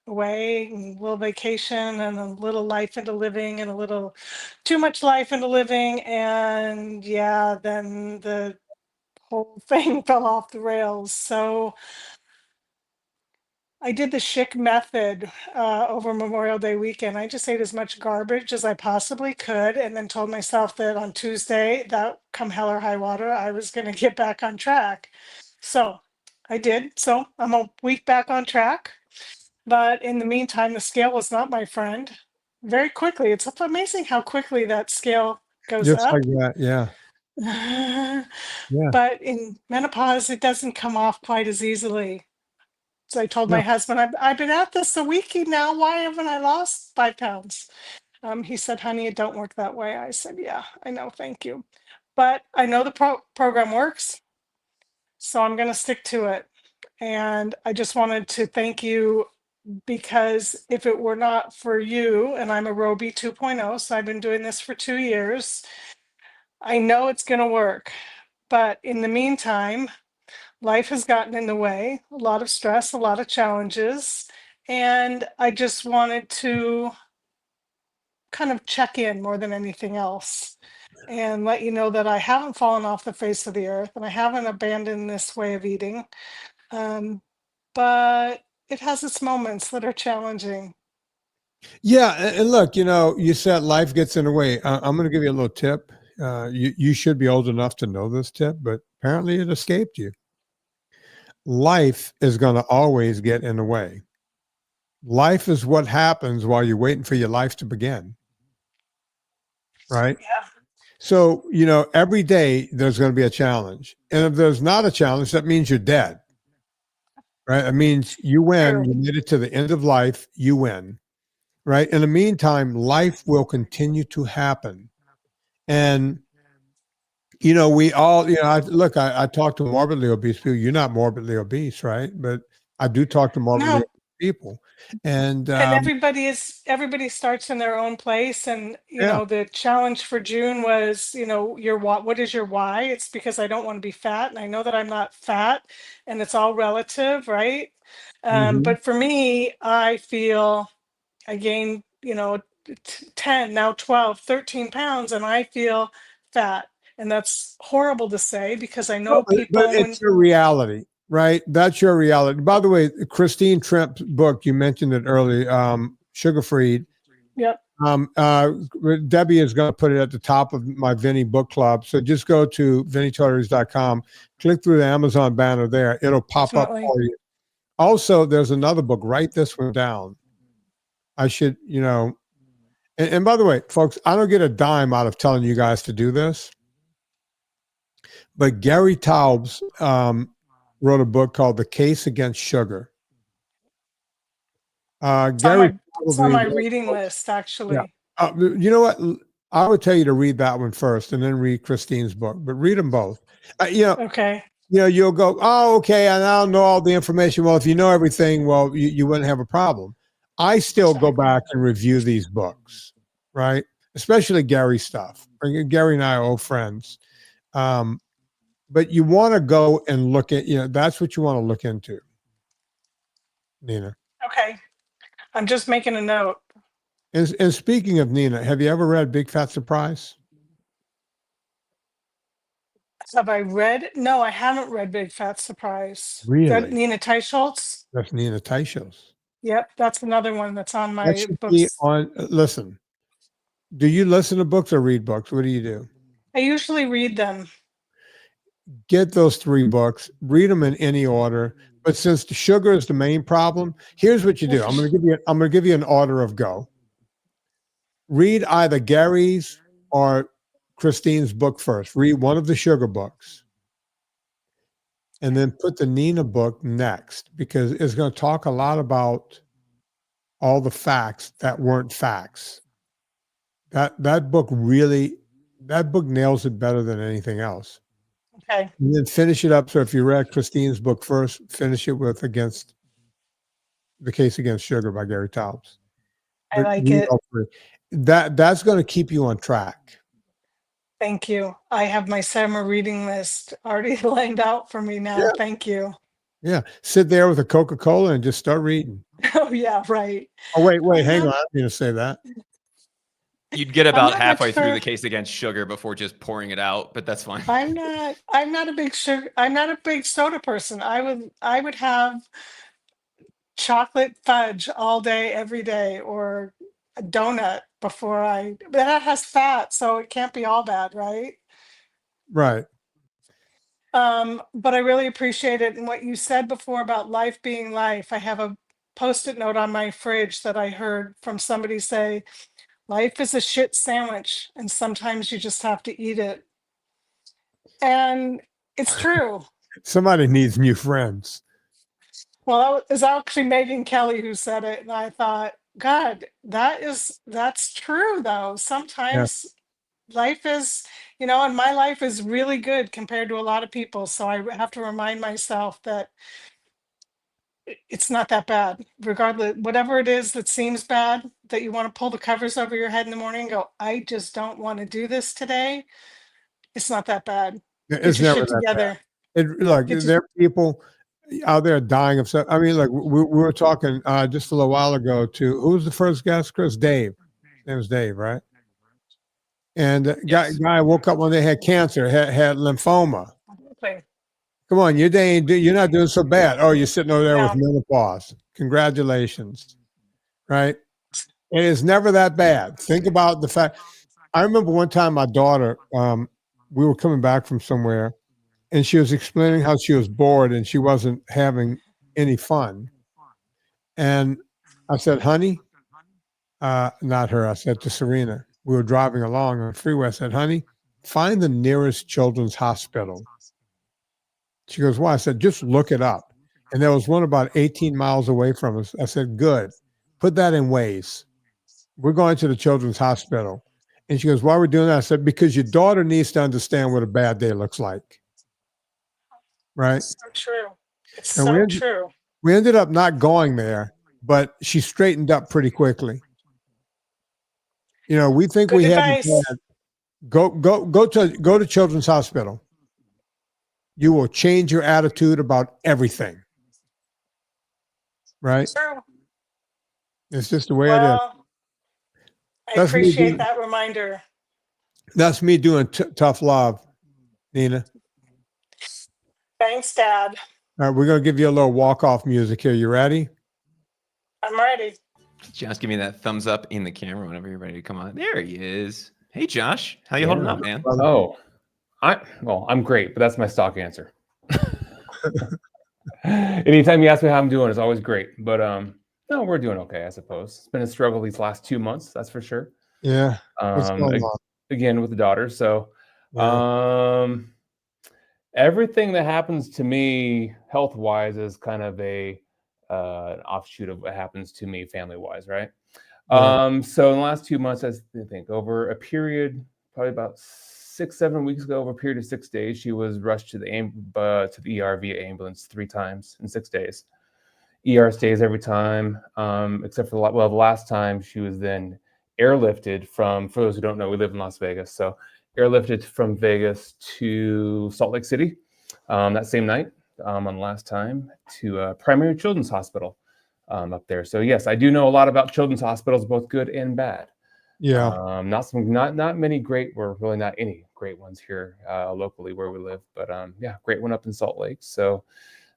away, and a little vacation, and a little life into living, and a little too much life into living, and yeah, then the whole thing fell off the rails. So I did the Schick method over Memorial Day weekend. I just ate as much garbage as I possibly could, and then told myself that on Tuesday, that come hell or high water, I was going to get back on track. So I did. So I'm a week back on track. But in the meantime, the scale was not my friend. Very quickly. It's amazing how quickly that scale goes Just up. like that, yeah. Yeah. But in menopause, it doesn't come off quite as easily. So I told my husband, I've been at this a week now. Why haven't I lost 5 pounds? He said, honey, it don't work that way. I said, yeah, I know. Thank you. But I know the program works. So I'm going to stick to it. And I just wanted to thank you, because if it were not for you, and I'm a Roby 2.0, so I've been doing this for 2 years, I know it's going to work. But in the meantime, life has gotten in the way, a lot of stress, a lot of challenges. And I just wanted to kind of check in more than anything else and let you know that I haven't fallen off the face of the earth, and I haven't abandoned this way of eating. But it has its moments that are challenging. Yeah. And look, you said life gets in the way. I'm going to give you a little tip. You should be old enough to know this tip, but apparently it escaped you. Life is going to always get in the way. Life is what happens while you're waiting for your life to begin. Right? Yeah. So, you know, every day there's going to be a challenge. And if there's not a challenge, that means you're dead. Right? It means you win. You made it to the end of life. You win. Right? In the meantime, life will continue to happen. And, you know, we all, you know, I talk to morbidly obese people. You're not morbidly obese, right? But I do talk to morbidly obese people. And everybody starts in their own place. And, you know, the challenge for June was, you know, what is your why? It's because I don't want to be fat. And I know that I'm not fat, and it's all relative, right? But for me, I feel I gained, you know, 10, now 12, 13 pounds, and I feel fat. And that's horrible to say, because I know people. But it's your reality, right? That's your reality. By the way, Christine Tremp's book, you mentioned it earlier, Sugar Freed. Yep. Debbie is going to put it at the top of my Vinnie book club. So just go to VinnieTortorich.com, click through the Amazon banner there. It'll pop up for you. Also, there's another book. Write this one down. I should, you know, and by the way, folks, I don't get a dime out of telling you guys to do this. But Gary Taubes wrote a book called The Case Against Sugar. It's on my reading list, actually. Yeah. You know what? I would tell you to read that one first and then read Christine's book, but read them both. You know, okay. You know, you'll go, oh, okay, and I don't know all the information. Well, if you know everything, well, you wouldn't have a problem. I still go back and review these books, right? Especially Gary's stuff. Gary and I are old friends. But you want to go and look at, you know, that's what you want to look into, Nina. Okay. I'm just making a note. And speaking of Nina, have you ever read Big Fat Surprise? Have I read? No, I haven't read Big Fat Surprise. Really? Is that Nina Teicholz? That's Nina Teicholz. Yep, that's another one that's on my books. Listen, do you listen to books or read books? What do you do? I usually read them. Get those 3 books, read them in any order. But since the sugar is the main problem, here's what you do. I'm going to give you an order of go. Read either Gary's or Christine's book first. Read one of the sugar books. And then put the Nina book next, because it's going to talk a lot about all the facts that weren't facts. That book nails it better than anything else. Okay. And then finish it up. So if you read Christine's book first, finish it with The Case Against Sugar by Gary Taubes. I like it. That's going to keep you on track. Thank you. I have my summer reading list already lined out for me now. Yeah. Thank you. Yeah. Sit there with a Coca-Cola and just start reading. Oh, yeah, right. Oh, wait, hang on. I didn't say that. You'd get about halfway through The Case Against Sugar before just pouring it out, but that's fine. I'm not a big soda person. I would have chocolate fudge all day, every day, or a donut but that has fat, so it can't be all bad, right? Right. But I really appreciate it. And what you said before about life being life, I have a Post-it note on my fridge that I heard from somebody say, life is a shit sandwich, and sometimes you just have to eat it. And it's true. Somebody needs new friends. Well, it was actually Megan Kelly who said it, and I thought, God, that's true though. Sometimes life is, you know, and my life is really good compared to a lot of people. So I have to remind myself that it's not that bad. Regardless, whatever it is that seems bad, that you want to pull the covers over your head in the morning and go, I just don't want to do this today. It's not that bad. It's never that together. Bad. Look, there are people out there dying of stuff. I mean, look, we were talking just a little while ago to, who was the first guest, Chris? Dave. His name was Dave, right? And guy woke up one day, had cancer, had lymphoma. Okay. Come on, you're not doing so bad. Oh, you're sitting over there with menopause. Congratulations. Right? It is never that bad. Think about the fact. I remember one time my daughter, we were coming back from somewhere, and she was explaining how she was bored and she wasn't having any fun. And I said, honey, not her, I said to Serena, we were driving along on the freeway. I said, honey, find the nearest children's hospital. She goes, why? I said, just look it up. And there was one about 18 miles away from us. I said, good. Put that in Waze. We're going to the children's hospital. And she goes, why are we doing that? I said, because your daughter needs to understand what a bad day looks like. Right? So true. It's And so true. we ended up not going there, but she straightened up pretty quickly. You know, we think Good we advice. have go to Children's Hospital. You will change your attitude about everything. Right? True. It's just the way it is. Well, I That's me appreciate doing- that reminder. That's me doing tough love, Nina. Thanks, Dad. All right, we're going to give you a little walk-off music here. You ready? I'm ready. Josh, give me that thumbs up in the camera whenever you're ready to come on. There he is. Hey, Josh. How you holding up, man? Oh, I'm great, but that's my stock answer. Anytime you ask me how I'm doing, it's always great. But no, we're doing okay, I suppose. It's been a struggle these last 2 months, that's for sure. Yeah. What's going on? Again with the daughter. So everything that happens to me health-wise is kind of an offshoot of what happens to me family-wise, right? Yeah. So in the last 2 months, I think over a period, probably about 6-7 weeks ago, over a period of 6 days, she was rushed to the ER via ambulance 3 times in 6 days. ER stays every time, except for the last time she was then airlifted from, for those who don't know, we live in Las Vegas. So airlifted from Vegas to Salt Lake City that same night on the last time to Primary Children's Hospital up there. So yes, I do know a lot about children's hospitals, both good and bad. Yeah. Not many great, or really not any great ones here locally where we live, but yeah, great one up in Salt Lake. So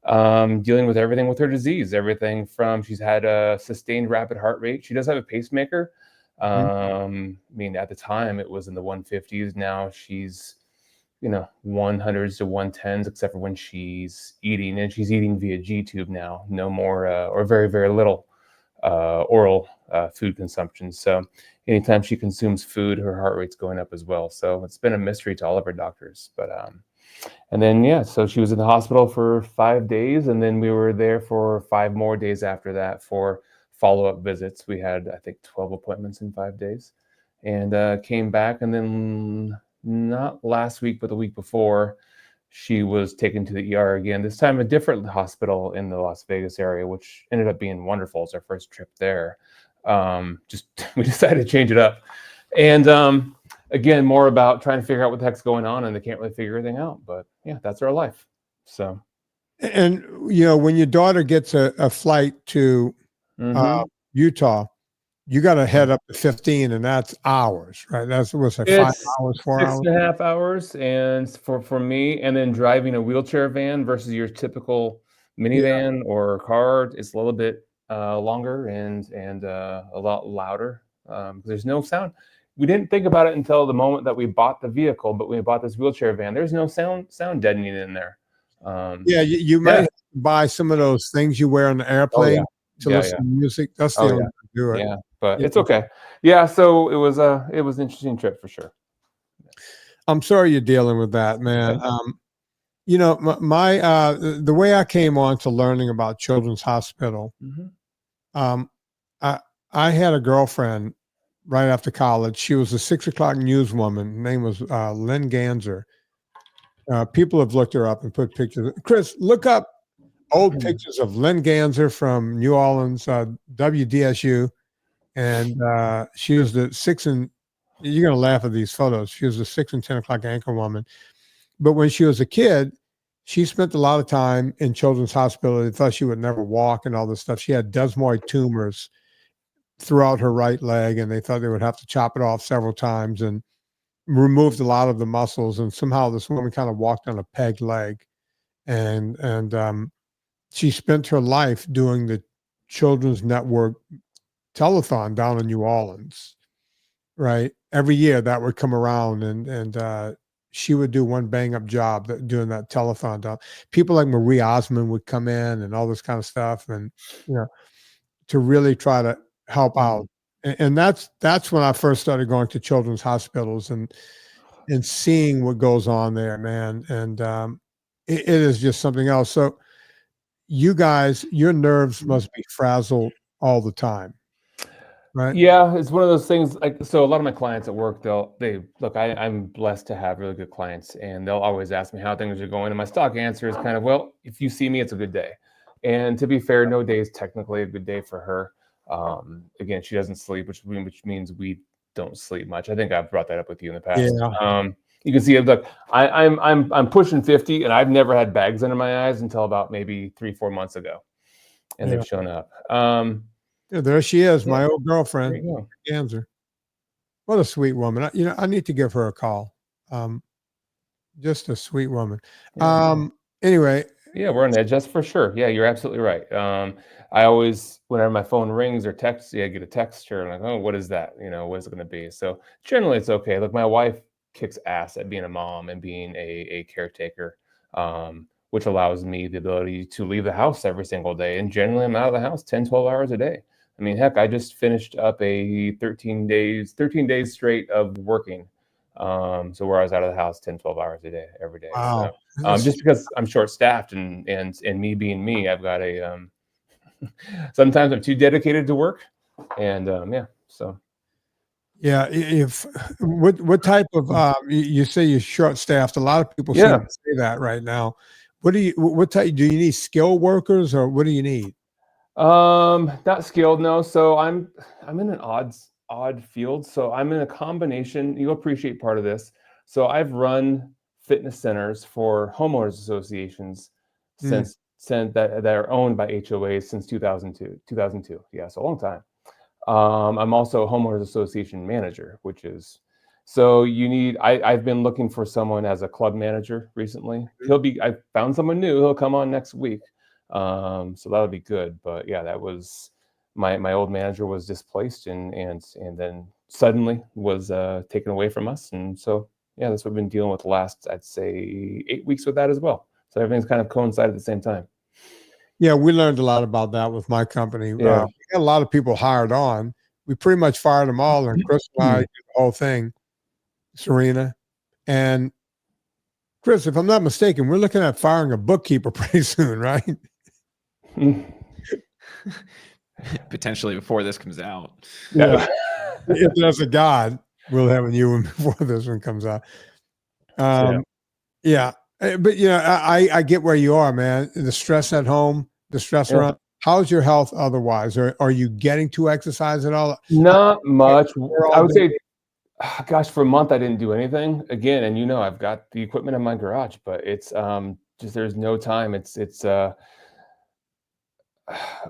dealing with everything with her disease, everything from she's had a sustained rapid heart rate. She does have a pacemaker. I mean, at the time it was in the 150s. Now she's, 100s to 110s, except for when she's eating, and she's eating via G-tube now. No more or very, very little oral food consumption. So anytime she consumes food, her heart rate's going up as well. So it's been a mystery to all of our doctors. But and then so she was in the hospital for 5 days, and then we were there for 5 more days after that for follow-up visits. We had, I think, 12 appointments in 5 days, and came back, and then not last week, but the week before, she was taken to the ER again, this time a different hospital in the Las Vegas area, which ended up being wonderful. It's our first trip there. We decided to change it up. And again, more about trying to figure out what the heck's going on, and they can't really figure anything out. But yeah, that's our life. So, and when your daughter gets a flight to Utah, you got to head up to 15, and that's hours, right? That's what's like 5 hours, 4 hours, 6.5 hours, and for me, and then driving a wheelchair van versus your typical minivan or car, it's a little bit longer and a lot louder. There's no sound. We didn't think about it until the moment that we bought the vehicle, but we bought this wheelchair van. There's no sound deadening in there. You might have to buy some of those things you wear on the airplane to listen to music. That's the only way to do it. Yeah, but it's okay. Yeah, so it was an interesting trip for sure. I'm sorry you're dealing with that, man. The way I came on to learning about Children's Hospital, I had a girlfriend right after college. She was a 6 o'clock newswoman. Her name was Lynn Ganser. People have looked her up and put pictures. Chris, look up old pictures of Lynn Ganser from New Orleans, WDSU. And she was the 6 and you're going to laugh at these photos. She was the 6 and 10 o'clock anchor woman. But when she was a kid, she spent a lot of time in Children's Hospital. They thought she would never walk and all this stuff. She had desmoid tumors throughout her right leg, and they thought they would have to chop it off several times and removed a lot of the muscles. And somehow this woman kind of walked on a peg leg. And she spent her life doing the Children's Network telethon down in New Orleans, right? every year that would come around, and she would do one bang up job doing that telethon job. People like Marie Osmond would come in and all this kind of stuff, and to really try to help out. And that's when I first started going to children's hospitals and seeing what goes on there, man. And it is just something else. So you guys, your nerves must be frazzled all the time, right? Yeah, it's one of those things. Like, so a lot of my clients at work, they look. I'm blessed to have really good clients, and they'll always ask me how things are going. And my stock answer is kind of, well, if you see me, it's a good day. And to be fair, no day is technically a good day for her. Again, she doesn't sleep, which means we don't sleep much. I think I've brought that up with you in the past. Yeah. You can see, look, I'm pushing 50, and I've never had bags under my eyes until about maybe 3-4 months ago, and they've shown up. Yeah, there she is, my old There girlfriend, you go. Ganser. What a sweet woman. I need to give her a call. Just a sweet woman. Anyway. Yeah, we're on edge. That's for sure. Yeah, you're absolutely right. I always, whenever my phone rings or texts, I get a text her and I'm like, oh, what is that? What is it going to be? So generally it's okay. Look, my wife kicks ass at being a mom and being a caretaker, which allows me the ability to leave the house every single day. And generally I'm out of the house 10, 12 hours a day. I mean, heck, I just finished up a 13 days straight of working. So where I was out of the house 10, 12 hours a day, every day. Wow. So, just because I'm short staffed and me being me, I've got sometimes I'm too dedicated to work, and so. Yeah. What type of, you say you're short staffed. A lot of people seem to say that right now. What type, do you need skilled workers or what do you need? Not skilled, no. So I'm in an odd field. So I'm in a combination. You'll appreciate part of this. So I've run fitness centers for homeowners associations since that are owned by HOAs since 2002. Yeah, so a long time. I'm also a homeowners association manager, which is, so I've been looking for someone as a club manager recently. I found someone new. He'll come on next week. So that would be good. But yeah, that was my old manager was displaced and then suddenly was taken away from us. And so yeah, that's what we've been dealing with the last, I'd say, 8 weeks with that as well. So everything's kind of coincided at the same time. Yeah, we learned a lot about that with my company. Yeah. We had a lot of people hired on. We pretty much fired them all, and Chris and I did the whole thing, Serena. And Chris, if I'm not mistaken, we're looking at firing a bookkeeper pretty soon, right? Potentially before this comes out. Yeah. If there's a God, we'll have a new one before this one comes out. Yeah. But I get where you are, man. The stress at home, the stress around. How's your health otherwise? Are you getting to exercise at all? Not much. I would say, gosh, for a month I didn't do anything again. And I've got the equipment in my garage, but it's just there's no time. It's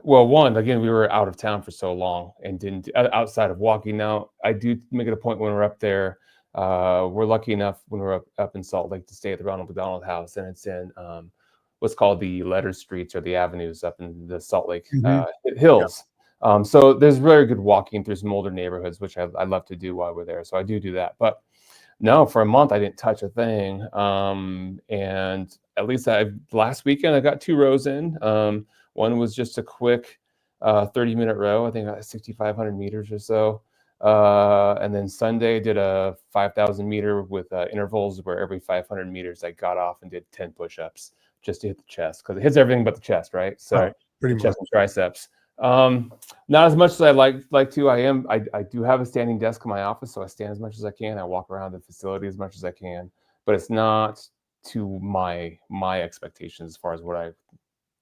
well, one, again, we were out of town for so long and didn't outside of walking. Now I do make it a point when we're up there. We're lucky enough when we're up in Salt Lake to stay at the Ronald McDonald House, and it's in what's called the letter streets or the avenues up in the Salt Lake hills. Yeah. So there's very good walking through some older neighborhoods, which I love to do while we're there. So I do that. But no, for a month I didn't touch a thing. And at least last weekend I got 2 rows in. One was just a quick 30-minute row. I think 6,500 meters or so. And then Sunday did a 5,000 meter with intervals where every 500 meters I got off and did 10 push-ups just to hit the chest, because it hits everything but the chest, right? So pretty chest and triceps. Not as much as I like to. I do have a standing desk in my office, so I stand as much as I can. I walk around the facility as much as I can, but it's not to my expectations as far as what I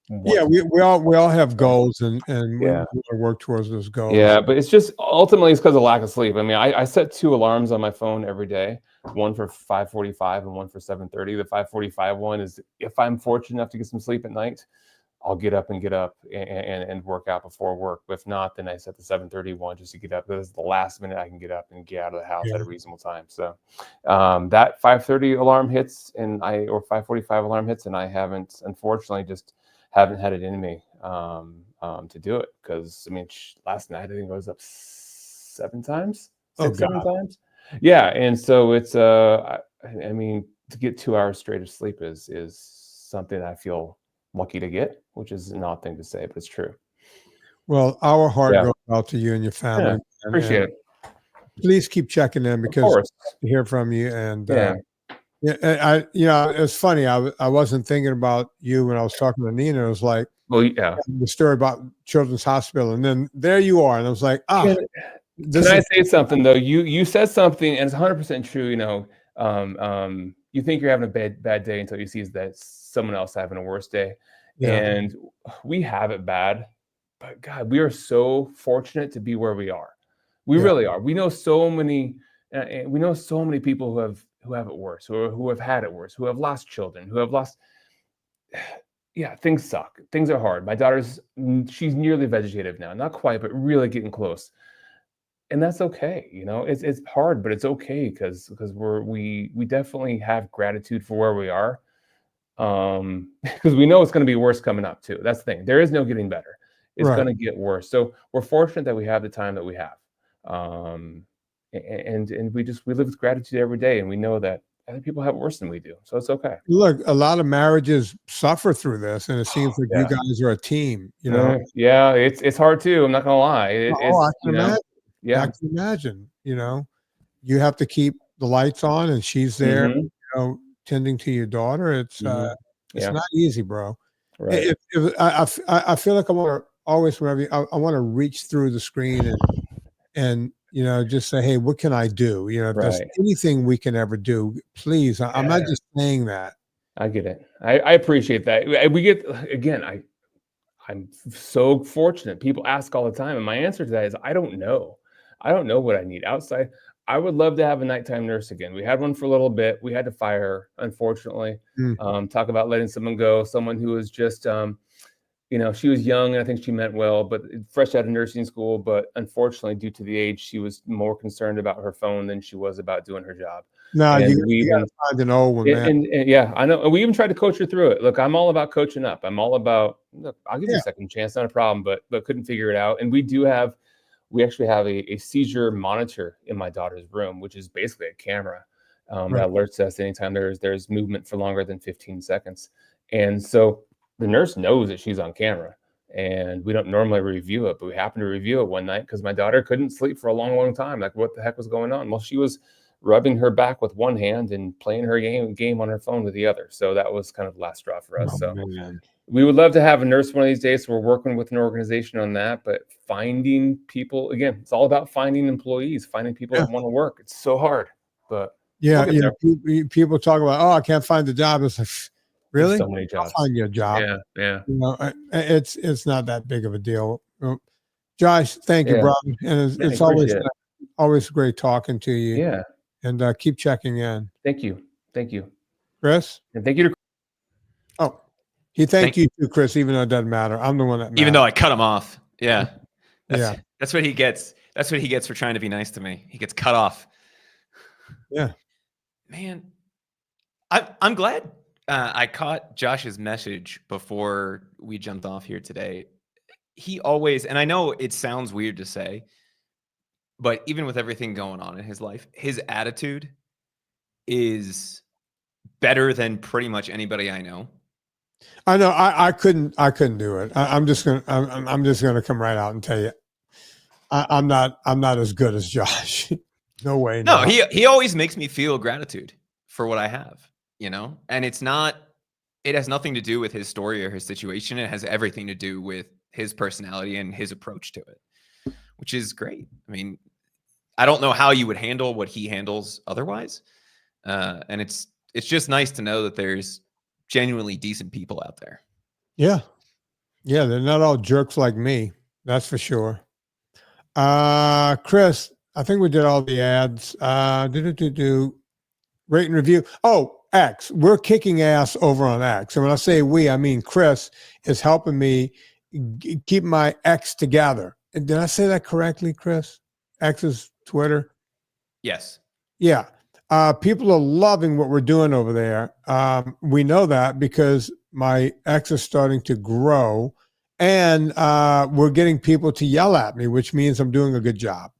Yeah, we all have goals, and we want to work towards those goals. Yeah, but it's just ultimately it's because of lack of sleep. I mean, I set 2 alarms on my phone every day, one for 5:45 and one for 7:30. The 5:45 one is if I'm fortunate enough to get some sleep at night, I'll get up and work out before work. If not, then I set the 7:30 one just to get up. This is the last minute I can get up and get out of the house at a reasonable time. So that 5:30 alarm hits or 5:45 alarm hits, and I haven't, unfortunately, haven't had it in me to do it, because I mean last night I think I was up 7 times. 7 times. Yeah, and so it's I mean, to get 2 hours straight of sleep is something I feel lucky to get, which is an odd thing to say, but it's true. Well, our heart Yeah. goes out to you and your family. Yeah, appreciate it. Please keep checking in Of because course. to hear from you. And Yeah. it's funny. I wasn't thinking about you when I was talking to Nina. It was like, Well, yeah. the story about Children's Hospital, and then there you are, and I was like, Can I say something though? You said something, and it's 100% true. You know, you think you're having a bad day until you see that someone else having a worse day, and we have it bad. But God, we are so fortunate to be where we are. We really are. We know so many. We know so many people who have it worse, or who have had it worse, who have lost children, who have lost. Yeah, things suck. Things are hard. My she's nearly vegetative now, not quite, but really getting close. And that's okay. You know, it's hard, but it's okay because we definitely have gratitude for where we are. Because we know it's going to be worse coming up too. That's the thing. There is no getting better. It's going to get worse. So we're fortunate that we have the time that we have. And we live with gratitude every day, and we know that other people have it worse than we do, so it's okay. Look, a lot of marriages suffer through this, and it seems like you guys are a team. You know, yeah, it's hard too. I'm not gonna lie. I can imagine. Yeah, I can imagine. You know, you have to keep the lights on, and she's there, you know, tending to your daughter. It's not easy, bro. Right. I feel like I want to always, whenever I want to reach through the screen and you know, just say, hey, what can I do? You know, if there's anything we can ever do, please. I'm not just saying that. I get it. I appreciate that. We get, again, I'm so fortunate. People ask all the time, and my answer to that is I don't know. I don't know what I need outside. I would love to have a nighttime nurse again. We had one for a little bit. We had to fire her, unfortunately. Talk about letting someone go, someone who was just you know, she was young, and I think she meant well, but fresh out of nursing school. But unfortunately, due to the age, she was more concerned about her phone than she was about doing her job. No, you got to find an old one, man. And yeah, I know. We even tried to coach her through it. Look, I'm all about coaching up. I'm all about, look, I'll give you a second chance, not a problem, but couldn't figure it out. And we actually have a seizure monitor in my daughter's room, which is basically a camera that alerts us anytime there's movement for longer than 15 seconds. And so the nurse knows that she's on camera, and we don't normally review it, but we happened to review it one night because my daughter couldn't sleep for a long time. Like, what the heck was going on? Well, she was rubbing her back with one hand and playing her game on her phone with the other. So that was kind of the last straw for us. We would love to have a nurse one of these days. So we're working with an organization on that, but finding people, again, it's all about finding employees, finding people that want to work. It's so hard, but people talk about, oh, I can't find a job. It's like, really? So many jobs. I'll find you a job. Yeah. You know, it's not that big of a deal. Josh, thank you, brother. And it's always great talking to you. Yeah. And keep checking in. Thank you, Chris. And thank you to. Oh, he thanked you too, Chris. Even though it doesn't matter, I'm the one that matters. Even though I cut him off. Yeah. That's what he gets. That's what he gets for trying to be nice to me. He gets cut off. Yeah. Man, I'm glad I caught Josh's message before we jumped off here today. He always, and I know it sounds weird to say, but even with everything going on in his life, his attitude is better than pretty much anybody I know. I know. I couldn't do it. I'm just gonna come right out and tell you, I'm not as good as Josh. No way. No, he always makes me feel gratitude for what I have, you know, and it has nothing to do with his story or his situation. It has everything to do with his personality and his approach to it, which is great. I mean, I don't know how you would handle what he handles otherwise. And it's just nice to know that there's genuinely decent people out there. Yeah. Yeah. They're not all jerks like me. That's for sure. Chris, I think we did all the ads. Rate and review. Oh, X. We're kicking ass over on X. And when I say we, I mean Chris is helping me keep my X together. And did I say that correctly, Chris? X is Twitter? Yes. Yeah. People are loving what we're doing over there. We know that because my X is starting to grow, and we're getting people to yell at me, which means I'm doing a good job.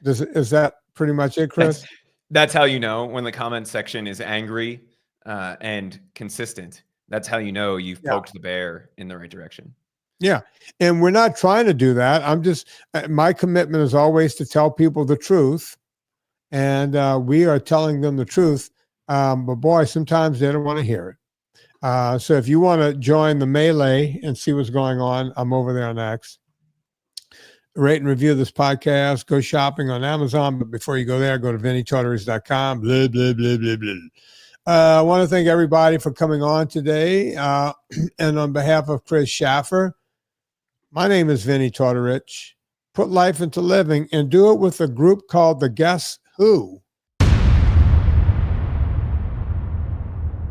Is that pretty much it, Chris? That's how you know when the comment section is angry and consistent. That's how you know you've poked the bear in the right direction. Yeah. And we're not trying to do that. I'm just, my commitment is always to tell people the truth. And we are telling them the truth. But boy, sometimes they don't want to hear it. So if you want to join the melee and see what's going on, I'm over there next. Rate and review this podcast. Go shopping on Amazon. But before you go there, go to VinnieTortorich.com. Blah, blah, blah, blah, blah. I want to thank everybody for coming on today. And on behalf of Chris Shaffer, my name is Vinnie Tortorich. Put life into living and do it with a group called the Guess Who.